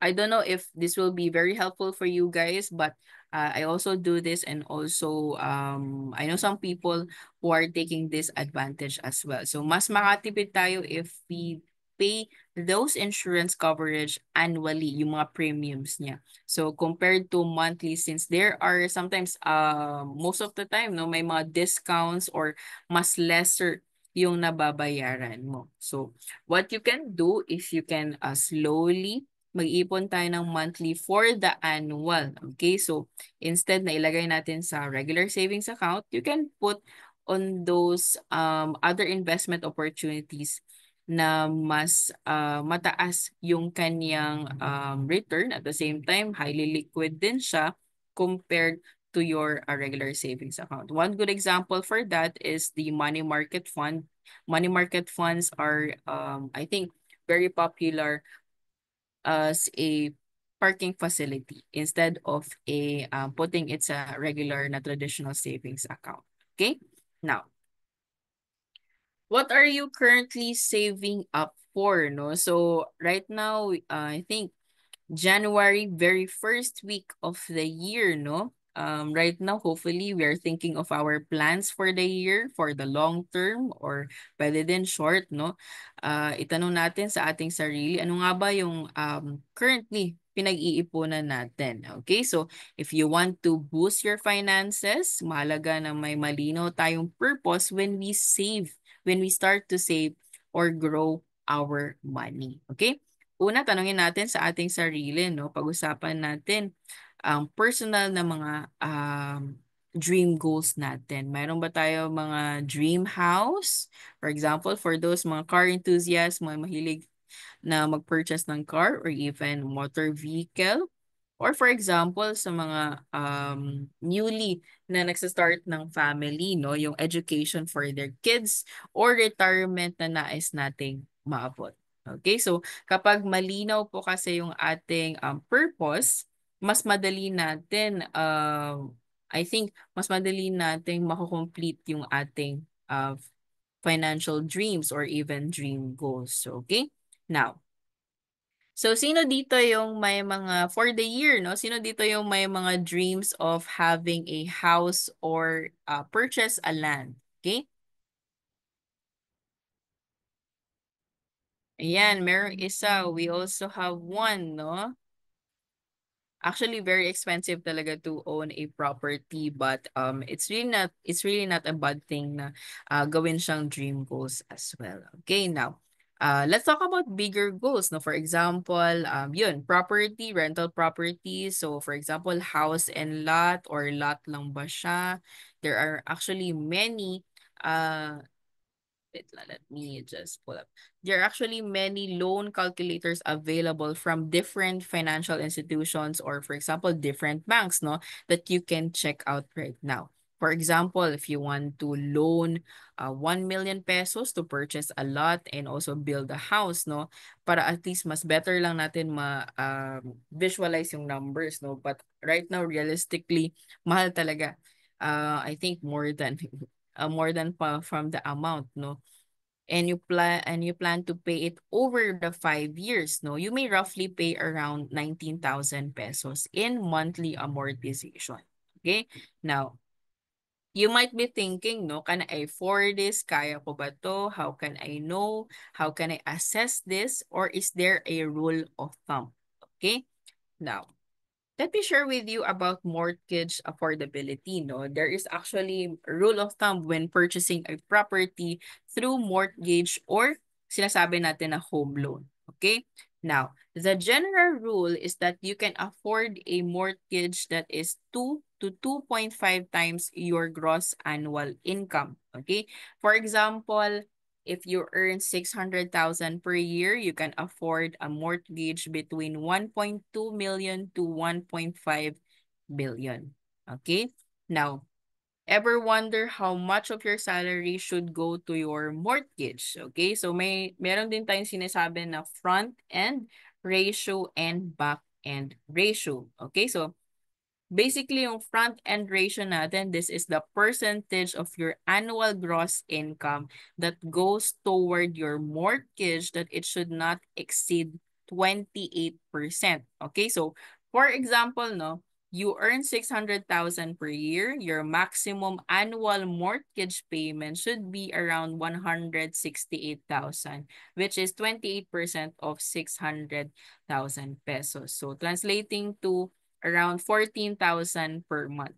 I don't know if this will be very helpful for you guys, but I also do this and also I know some people who are taking this advantage as well. So mas makatipid tayo if we pay those insurance coverage annually, yung mga premiums niya. So compared to monthly, since there are sometimes most of the time no may mga discounts or mas lesser yung nababayaran mo. So what you can do is you can slowly mag-ipon tayo ng monthly for the annual. Okay, so instead na ilagay natin sa regular savings account, you can put on those other investment opportunities na mas mataas yung kanyang return. At the same time, highly liquid din siya compared to your regular savings account. One good example for that is the money market fund. Money market funds are, I think, very popular as a parking facility instead of a putting it sa regular na traditional savings account. Okay? Now, what are you currently saving up for? No? So right now, I think January, very first week of the year, no? Right now, hopefully, we are thinking of our plans for the year, for the long term, or pwede din short, no? Itanong natin sa ating sarili, ano nga ba yung currently pinag-iipunan natin? Okay, so if you want to boost your finances, mahalaga na may malinaw tayong purpose when we start to save or grow our money. Okay? Una, tanungin natin sa ating sarili, no? Pag-usapan natin ang personal na mga dream goals natin. Mayroon ba tayo mga dream house? For example, for those mga car enthusiasts, mga mahilig na mag-purchase ng car or even motor vehicle. Or for example, sa mga newly na nagsa-start ng family, no, yung education for their kids or retirement na nais nating maabot. Okay, so kapag malinaw po kasi yung ating purpose, mas madali natin, I think, mas madali nating makukomplete yung ating financial dreams or even dream goals. Okay? Now, so sino dito yung may mga, for the year, no? Sino dito yung may mga dreams of having a house or purchase a land? Okay? Ayan, merong isa. We also have one, no? Actually very expensive talaga to own a property, but it's really not a bad thing na gawin siyang dream goals as well. Okay, now let's talk about bigger goals. No, for example, yun, property, rental property. So for example, house and lot or lot lang ba siya? There are actually many uh wait let me just pull up. There are actually many loan calculators available from different financial institutions or, for example, different banks, no, that you can check out right now. For example, if you want to loan 1 million pesos to purchase a lot and also build a house, no, para at least mas better lang natin visualize yung numbers, no. But right now, realistically, mahal talaga. I think more than from the amount, no, and you plan to pay it over the 5 years, no, you may roughly pay around 19,000 pesos in monthly amortization. Okay, now you might be thinking, no, can I afford this? Kaya ko ba to? How can I know? How can I assess this? Or is there a rule of thumb? Okay, now let me share with you about mortgage affordability. No, there is actually a rule of thumb when purchasing a property through mortgage or sinasabi natin na home loan. Okay? Now, the general rule is that you can afford a mortgage that is 2 to 2.5 times your gross annual income. Okay? For example, if you earn 600,000 per year, you can afford a mortgage between 1.2 million to 1.5 billion. Okay? Now, ever wonder how much of your salary should go to your mortgage? Okay? So meron din tayong sinasabi na front end ratio and back end ratio. Okay? So basically, yung front-end ratio natin, this is the percentage of your annual gross income that goes toward your mortgage that it should not exceed 28%. Okay, so for example, no, you earn 600,000 per year, your maximum annual mortgage payment should be around 168,000, which is 28% of 600,000 pesos. So translating to around 14,000 per month.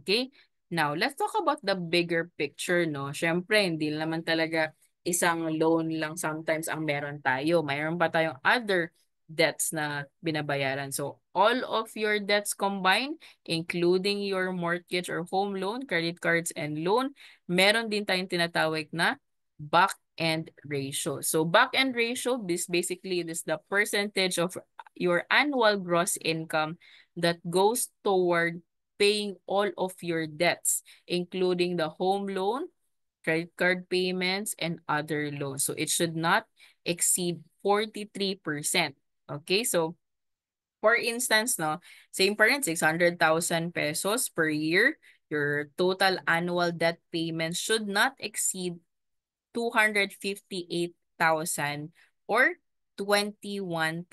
Okay? Now, let's talk about the bigger picture, no? Syempre, hindi naman talaga isang loan lang sometimes ang meron tayo. Mayroon pa tayong other debts na binabayaran. So, all of your debts combined, including your mortgage or home loan, credit cards, and loan, meron din tayong tinatawag na back-end ratio. So, back-end ratio, this basically is the percentage of your annual gross income that goes toward paying all of your debts, including the home loan, credit card payments, and other loans. So it should not exceed 43%. Okay, so for instance, no, same pa rin, 600,000 pesos per year. Your total annual debt payment should not exceed 258,000 or 21,500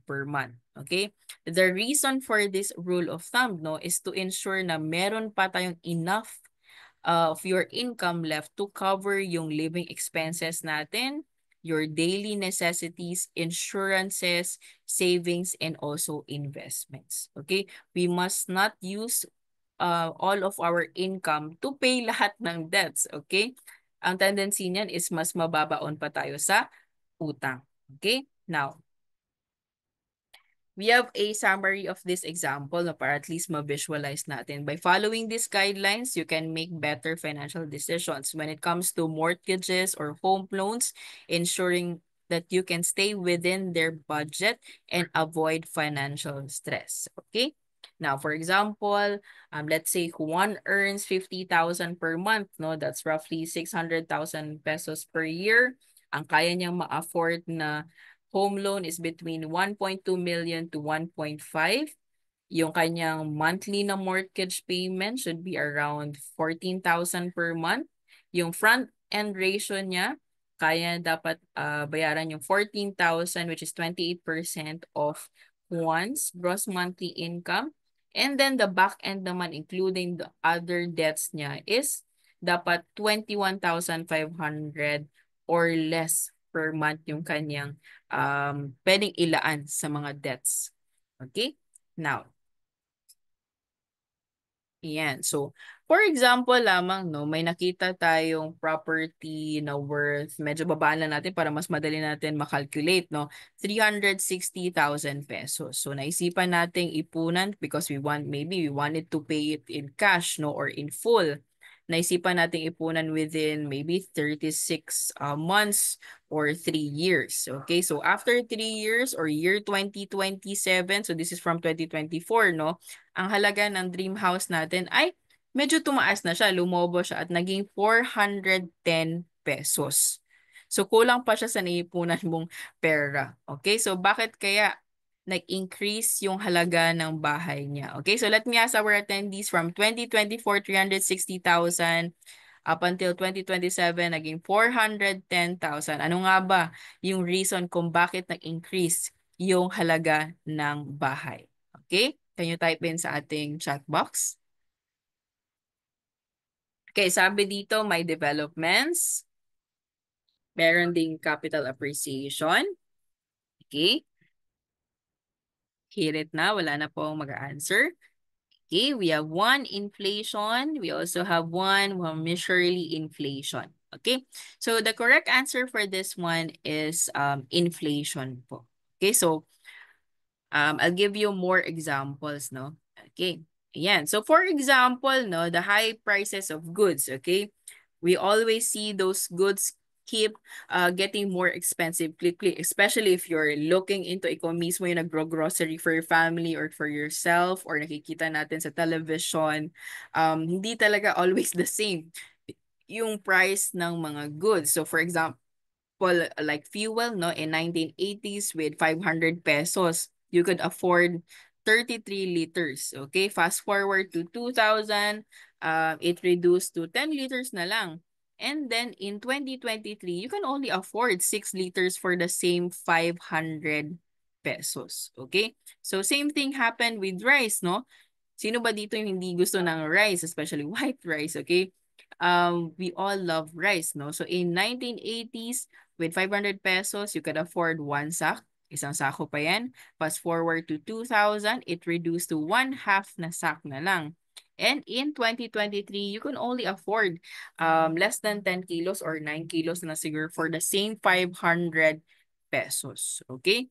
per month. Okay? The reason for this rule of thumb, no, is to ensure na meron pa tayong enough of your income left to cover yung living expenses natin, your daily necessities, insurances, savings, and also investments. Okay? We must not use all of our income to pay lahat ng debts. Okay? Ang tendency niyan is mas mababaon pa tayo sa utang. Okay? Now, we have a summary of this example na para at least ma-visualize natin. By following these guidelines, you can make better financial decisions when it comes to mortgages or home loans, ensuring that you can stay within their budget and avoid financial stress. Okay? Now, for example, let's say one earns 50,000 per month, no? That's roughly 600,000 pesos per year. Ang kaya niyang ma-afford na home loan is between 1.2 million to 1.5. Yung kanyang monthly na mortgage payment should be around 14,000 per month. Yung front end ratio niya, kaya dapat bayaran yung 14,000, which is 28% of one's gross monthly income. And then the back end naman, including the other debts niya, is dapat 21,500 or less per month yung kanyang pwedeng ilaan sa mga debts. Okay? Now, yan. So, for example lamang, no, may nakita tayong property na worth, medyo babaan lang natin para mas madali natin makalculate, no, 360,000 pesos. So, naisipan nating ipunan because maybe we wanted to pay it in cash, no, or in full. Naisipan nating ipunan within maybe 36 months or 3 years. Okay, so after 3 years or year 2027, so this is from 2024, no, ang halaga ng dream house natin ay medyo tumaas na siya, lumobo siya at naging 410 pesos. So kulang pa siya sa naipunan mong pera. Okay, so bakit kaya nag-increase yung halaga ng bahay niya? Okay, so let me ask our attendees from 2024, 360,000 up until 2027, naging 410,000. Ano nga ba yung reason kung bakit nag-increase yung halaga ng bahay? Okay? Can you type in sa ating chat box? Okay, sabi dito, may developments. Meron ding capital appreciation. Okay. Hit it na. Wala na pong mag-answer. Okay, we have one inflation. We also have one measurely inflation. Okay, so the correct answer for this one is inflation po. Okay, so I'll give you more examples, no? Okay. Ayan. So for example, no, the high prices of goods, okay? We always see those goods keep getting more expensive quickly, especially if you're looking into ikaw mismo yung nagro-grocery for your family or for yourself or nakikita natin sa television, hindi talaga always the same yung price ng mga goods. So for example, like fuel, no, in 1980s with 500 pesos, you could afford 33 liters. Okay, fast forward to 2000, it reduced to 10 liters na lang. And then in 2023, you can only afford 6 liters for the same 500 pesos. Okay? So same thing happened with rice, no? Sino ba dito yung hindi gusto ng rice, especially white rice, okay? We all love rice, no? So in 1980s, with 500 pesos, you could afford one sack. Isang sako pa yan. Fast forward to 2000, it reduced to one half na sack na lang. And in 2023, you can only afford less than 10 kilos or 9 kilos na siguro for the same 500 pesos. Okay?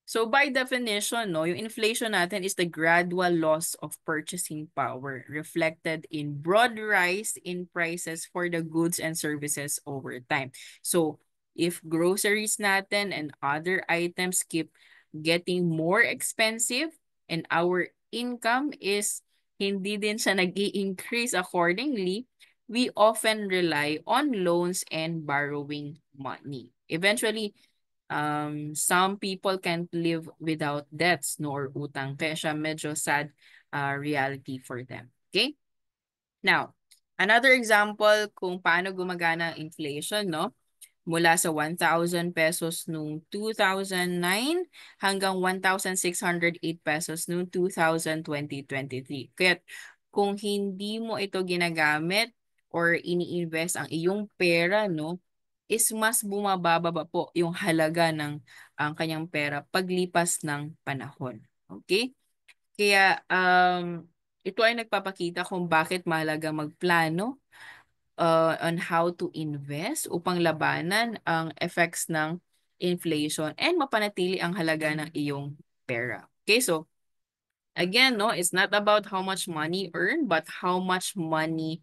So by definition, no, yung inflation natin is the gradual loss of purchasing power reflected in broad rise in prices for the goods and services over time. So if groceries natin and other items keep getting more expensive and our income is hindi din siya nag-i-increase accordingly, we often rely on loans and borrowing money. Eventually, some people can't live without debts nor utang. Kaya siya medyo sad reality for them. Okay? Now, another example kung paano gumagana ang inflation, no? mula sa 1,000 pesos noong 2009 hanggang 1,608 pesos noong 2023. Kaya kung hindi mo ito ginagamit or ini-invest ang iyong pera, no, is mas bumababa po yung halaga ng ang kanyang pera paglipas ng panahon. Okay? Kaya ito ay nagpapakita kung bakit mahalaga magplano on how to invest upang labanan ang effects ng inflation and mapanatili ang halaga ng iyong pera. Okay, so again, no, it's not about how much money you earn, but how much money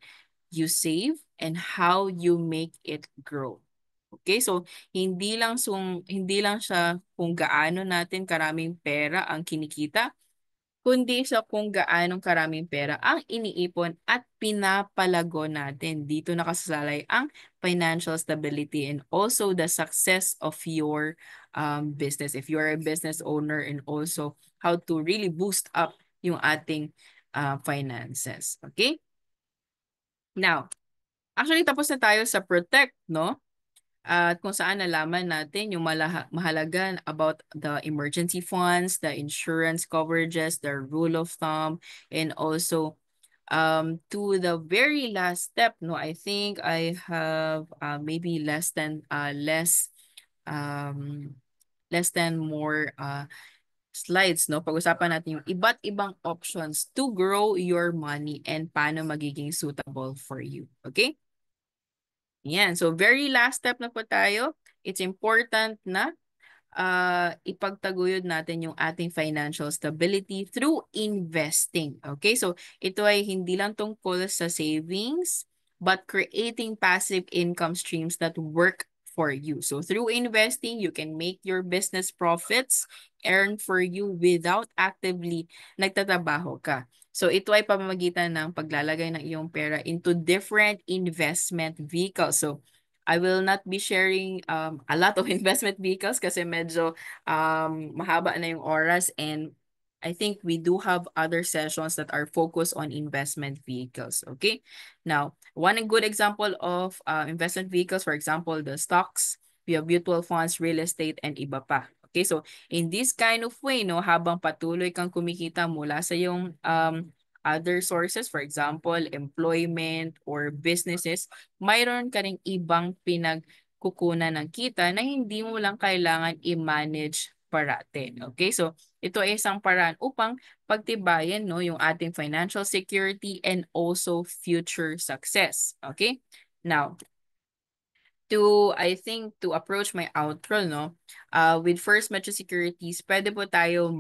you save and how you make it grow. Okay, so hindi lang siya kung gaano natin karaming pera ang kinikita, kundi sa kung gaano karaming pera ang iniipon at pinapalago natin. Dito nakasalalay ang financial stability and also the success of your business. If you're a business owner, and also how to really boost up yung ating finances. Okay? Now, actually tapos na tayo sa protect, no? At kung saan nalaman natin yung mahalaga about the emergency funds, the insurance coverages, the rule of thumb, and also to the very last step, no, I think I have maybe less than more slides, no? Pag-usapan natin yung iba't ibang options to grow your money and paano magiging suitable for you. Okay? Yan. So, very last step na po tayo. It's important na ipagtaguyod natin yung ating financial stability through investing. Okay? So, ito ay hindi lang tungkol sa savings, but creating passive income streams that work for you. So, through investing, you can make your business profits earn for you without actively nagtatrabaho ka. So, ito ay pamamagitan ng paglalagay ng iyong pera into different investment vehicles. So, I will not be sharing a lot of investment vehicles kasi medyo mahaba na yung oras, and I think we do have other sessions that are focused on investment vehicles. Okay. Now, one good example of investment vehicles, for example, the stocks, we have mutual funds, real estate, and iba pa. Okay, so in this kind of way, no, habang patuloy kang kumikita mula sa yung other sources, for example, employment or businesses, mayroon ka ring ibang pinagkukunan ng kita na hindi mo lang kailangan i-manage parate. Okay, so ito ay isang paraan upang pagtibayan, no, yung ating financial security and also future success. Okay, now, I think to approach my outro, no, with First Metro Securities, pwede po tayo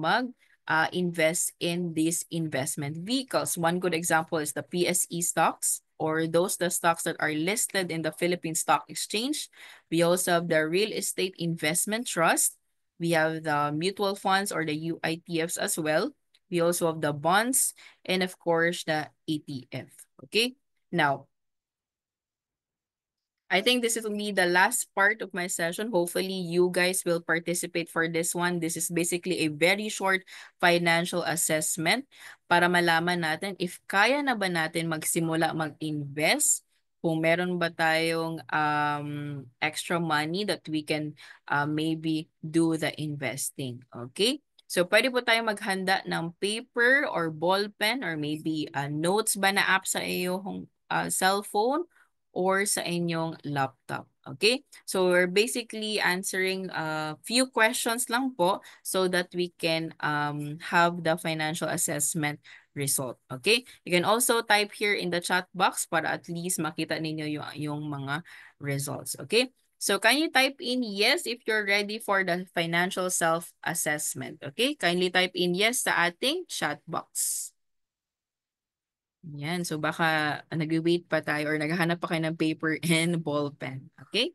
invest in these investment vehicles. One good example is the PSE stocks, or the stocks that are listed in the Philippine Stock Exchange. We also have the Real Estate Investment Trust. We have the mutual funds, or the UITFs as well. We also have the bonds, and of course, the ETF. Okay? Now, I think this will be the last part of my session. Hopefully, you guys will participate for this one. This is basically a very short financial assessment para malaman natin if kaya na ba natin magsimula mag-invest, kung meron ba tayong extra money that we can maybe do the investing. Okay? So, pwede po tayong maghanda ng paper or ball pen, or maybe notes ba na app sa iyong cellphone or sa inyong laptop. Okay? So we're basically answering a few questions lang po so that we can have the financial assessment result. Okay? You can also type here in the chat box para at least makita ninyo yung mga results. Okay? So can you type in yes if you're ready for the financial self-assessment? Okay? Kindly type in yes sa ating chat box. Yan. So baka nag-wait pa tayo or naghahanap pa kayo ng paper and ball pen. Okay?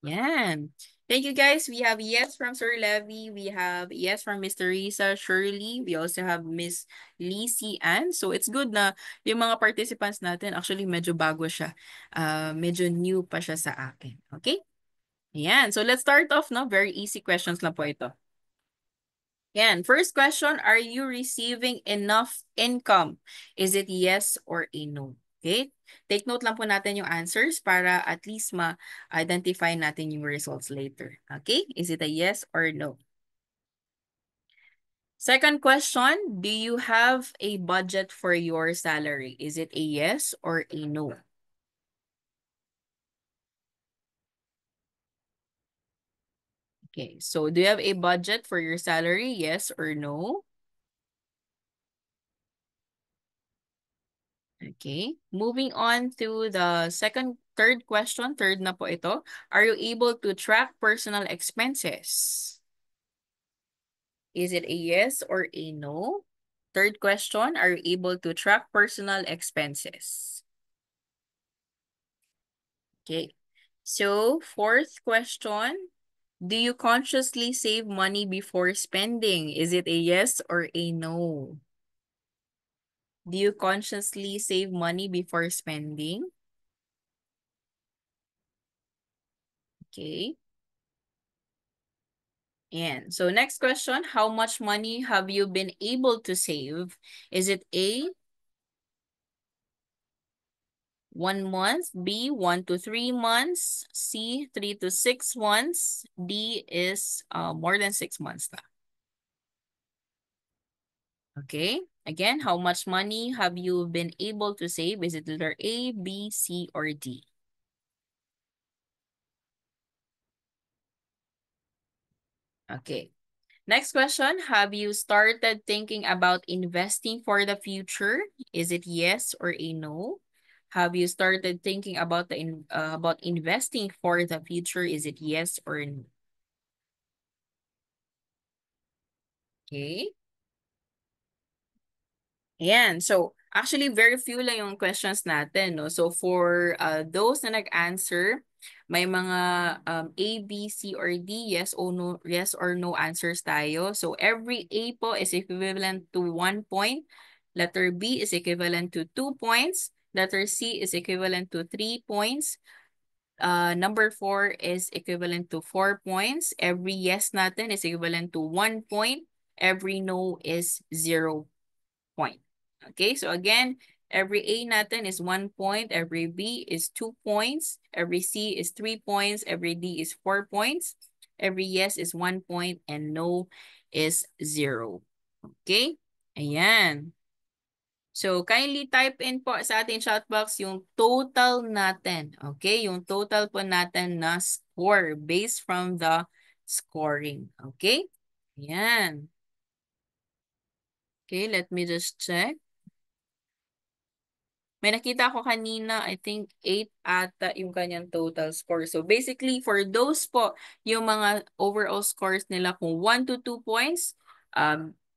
Yan. Thank you guys. We have yes from Sir Levy. We have yes from Mr. Risa Shirley. We also have Miss Lizzie Ann. So it's good na yung mga participants natin, actually medyo bago siya. Medyo new pa siya sa akin. Okay? Yan. So let's start off, no? Very easy questions lang po ito. Yan. First question, are you receiving enough income? Is it yes or a no? Okay? Take note lang po natin yung answers para at least ma-identify natin yung results later. Okay? Is it a yes or no? Second question, do you have a budget for your salary? Is it a yes or a no? Okay, so do you have a budget for your salary? Yes or no? Okay, moving on to the third question, third na po ito. Are you able to track personal expenses? Is it a yes or a no? Third question, are you able to track personal expenses? Okay, so fourth question, do you consciously save money before spending? Is it a yes or a no? Do you consciously save money before spending? Okay. And so next question, how much money have you been able to save? Is it A, 1 month, B, 1 to 3 months, C, 3 to 6 months, D is more than 6 months na. Okay, again, how much money have you been able to save? Is it letter A, B, C, or D? Okay. Next question, have you started thinking about investing for the future? Is it yes or a no? Have you started thinking about about investing for the future? Is it yes or no? Okay. Ayan. So, actually, very few lang yung questions natin, no? So, for those na nag-answer, may mga A, B, C, or D, yes or no answers tayo. So, every A po is equivalent to 1 point. Letter B is equivalent to 2 points. Letter C is equivalent to 3 points. Number 4 is equivalent to 4 points. Every yes natin is equivalent to 1 point. Every no is 0 point. Okay, so again, every A natin is 1 point, every B is 2 points, every C is 3 points, every D is 4 points, every yes is 1 point, and no is 0. Okay? Ayan. So, kindly type in po sa ating chat box yung total natin. Okay? Yung total po natin na score based from the scoring. Okay? Ayan. Okay, let me just check. May nakita ko kanina, I think 8 ata yung kanyang total score. So basically, for those po, yung mga overall scores nila kung 1 to 2 points,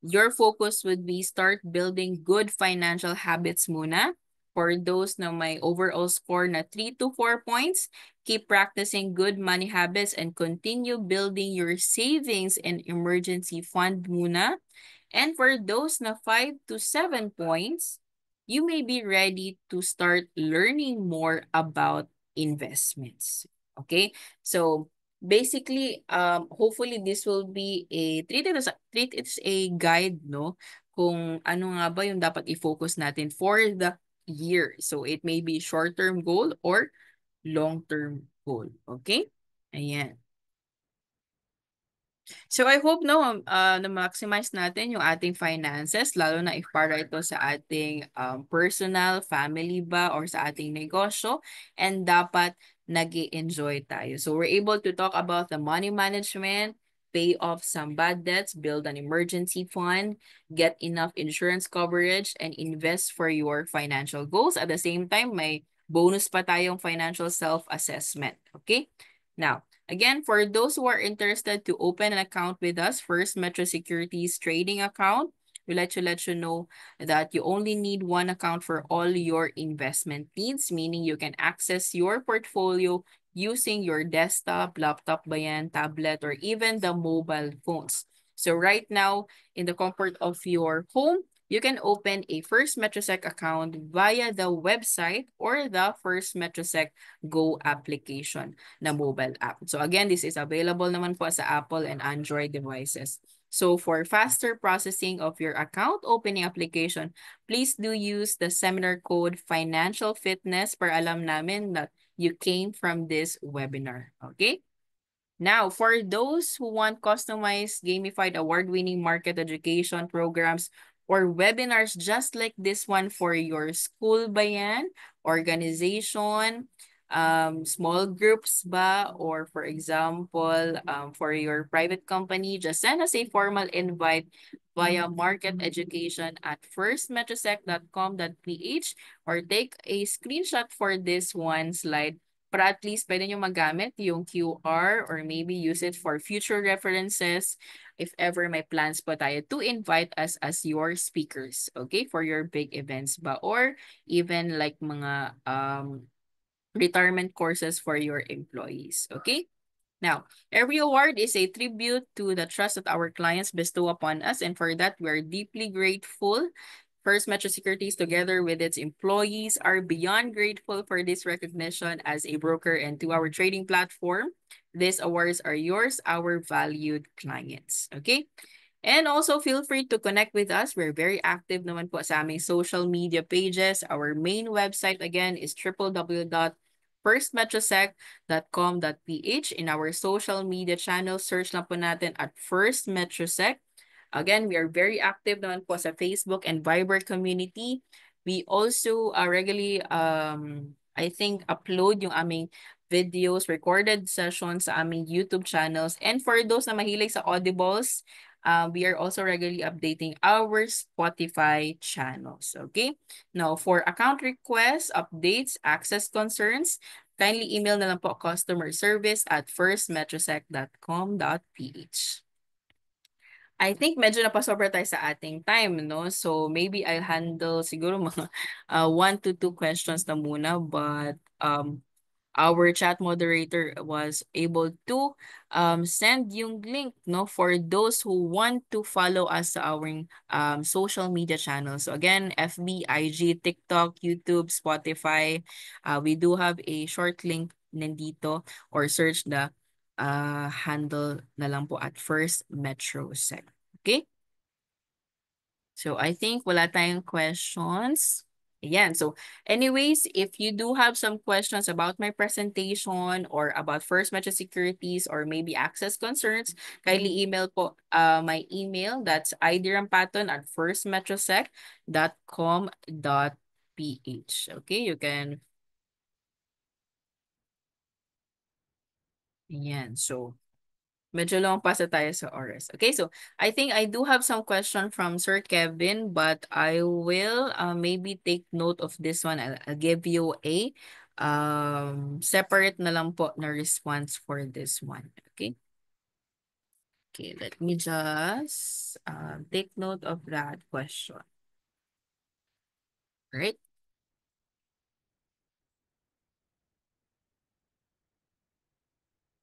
your focus would be start building good financial habits muna. For those na may overall score na 3 to 4 points, keep practicing good money habits and continue building your savings and emergency fund muna. And for those na 5 to 7 points, you may be ready to start learning more about investments. Okay? So basically, hopefully this will be treat it as a guide, no? Kung ano nga ba yung dapat i-focus natin for the year. So it may be short-term goal or long-term goal. Okay? Ayan. So I hope no na-maximize natin yung ating finances lalo na if para ito sa ating personal, family ba or sa ating negosyo and dapat nag-enjoy tayo. So we're able to talk about the money management, pay off some bad debts, build an emergency fund, get enough insurance coverage, and invest for your financial goals. At the same time, may bonus pa tayong financial self-assessment. Okay? Now, again, for those who are interested to open an account with us, First Metro Securities trading account, we let you know that you only need one account for all your investment needs, meaning you can access your portfolio using your desktop, laptop ba yan, tablet, or even the mobile phones. So right now, in the comfort of your home, you can open a First Metrosec account via the website or the First Metrosec Go application na mobile app. So again, this is available naman po sa Apple and Android devices. So for faster processing of your account opening application, please do use the seminar code Financial Fitness para alam namin that you came from this webinar. Okay? Now, for those who want customized, gamified, award-winning market education programs or webinars just like this one for your school ba yan, organization, small groups ba, or for example, for your private company, just send us a formal invite via marketeducation@firstmetrosec.com.ph or take a screenshot for this one slide para at least pwede nyo magamit yung QR or maybe use it for future references if ever may plans po tayo to invite us as your speakers, okay, for your big events ba or even like mga retirement courses for your employees, okay? Now, every award is a tribute to the trust that our clients bestow upon us, and for that, we are deeply grateful. First Metro Securities, together with its employees, are beyond grateful for this recognition as a broker and to our trading platform. These awards are yours, our valued clients. Okay? And also feel free to connect with us. We're very active naman po sa aming social media pages. Our main website again is www.firstmetrosec.com.ph. In our social media channels, search lang po natin at First Metrosec. Again, we are very active naman po sa Facebook and Viber community. We also regularly, I think, upload yung aming videos, recorded sessions sa aming YouTube channels. And for those na mahilig sa audibles, we are also regularly updating our Spotify channels. Okay. Now, for account requests, updates, access concerns, kindly email na lang po customer service at firstmetrosec.com.ph. I think medyo napasobra tayo sa ating time, no? So maybe I'll handle siguro mga 1 to 2 questions na muna, but our chat moderator was able to send yung link, no, for those who want to follow us sa our social media channels. So again, FB, IG, TikTok, YouTube, Spotify. We do have a short link nandito or search the handle na lang po at First Metro Sec. Okay? So I think wala tayong questions. Ayan. So anyways, if you do have some questions about my presentation or about First Metro Securities or maybe access concerns, kindly email po my email. That's idirampaton@firstmetrosec.com.ph. Okay, you can. Ayan. So medyo long pa sa tayo sa oras. Okay, so I think I do have some question from Sir Kevin, but I will maybe take note of this one. I'll give you a separate na lang po na response for this one. Okay. Okay, let me just take note of that question. Right?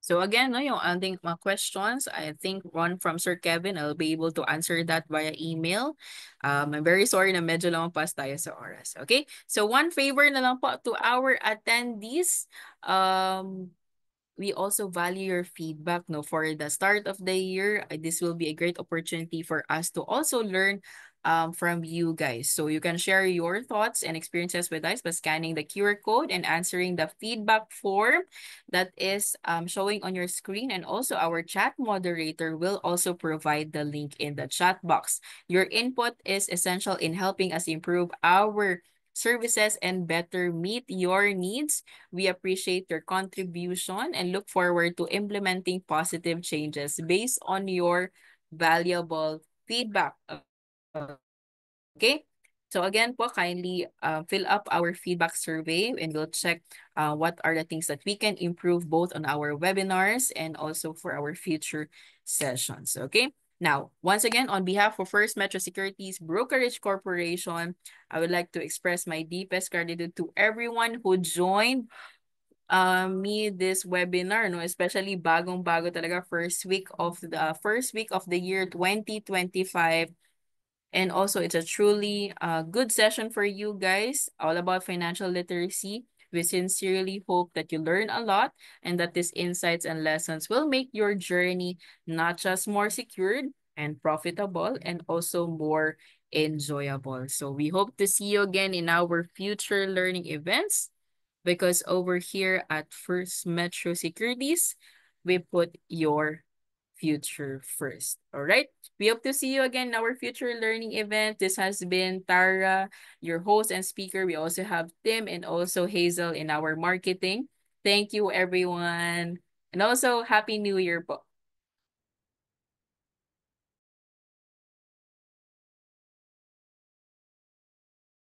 So again, no, yung ating mga questions, I think one from Sir Kevin, I'll be able to answer that via email. I'm very sorry na medyo lumampas tayo sa oras. Okay? So one favor na lang po to our attendees. We also value your feedback, no, for the start of the year. This will be a great opportunity for us to also learn from you guys. So you can share your thoughts and experiences with us by scanning the QR code and answering the feedback form that is showing on your screen. And also our chat moderator will also provide the link in the chat box. Your input is essential in helping us improve our services and better meet your needs. We appreciate your contribution and look forward to implementing positive changes based on your valuable feedback. Okay? So again po, kindly fill up our feedback survey and we'll check what are the things that we can improve both on our webinars and also for our future sessions. Okay? Now, once again, on behalf of First Metro Securities Brokerage Corporation, I would like to express my deepest gratitude to everyone who joined me this webinar, no, especially bagong-bago talaga first week of the year 2025. And also, it's a truly good session for you guys, all about financial literacy. We sincerely hope that you learn a lot and that these insights and lessons will make your journey not just more secured and profitable and also more enjoyable. So we hope to see you again in our future learning events because over here at First Metro Securities, we put your future first. All right. We hope to see you again in our future learning event. This has been Tara, your host and speaker. We also have Tim and also Hazel in our marketing. Thank you, everyone. And also, Happy New Year po.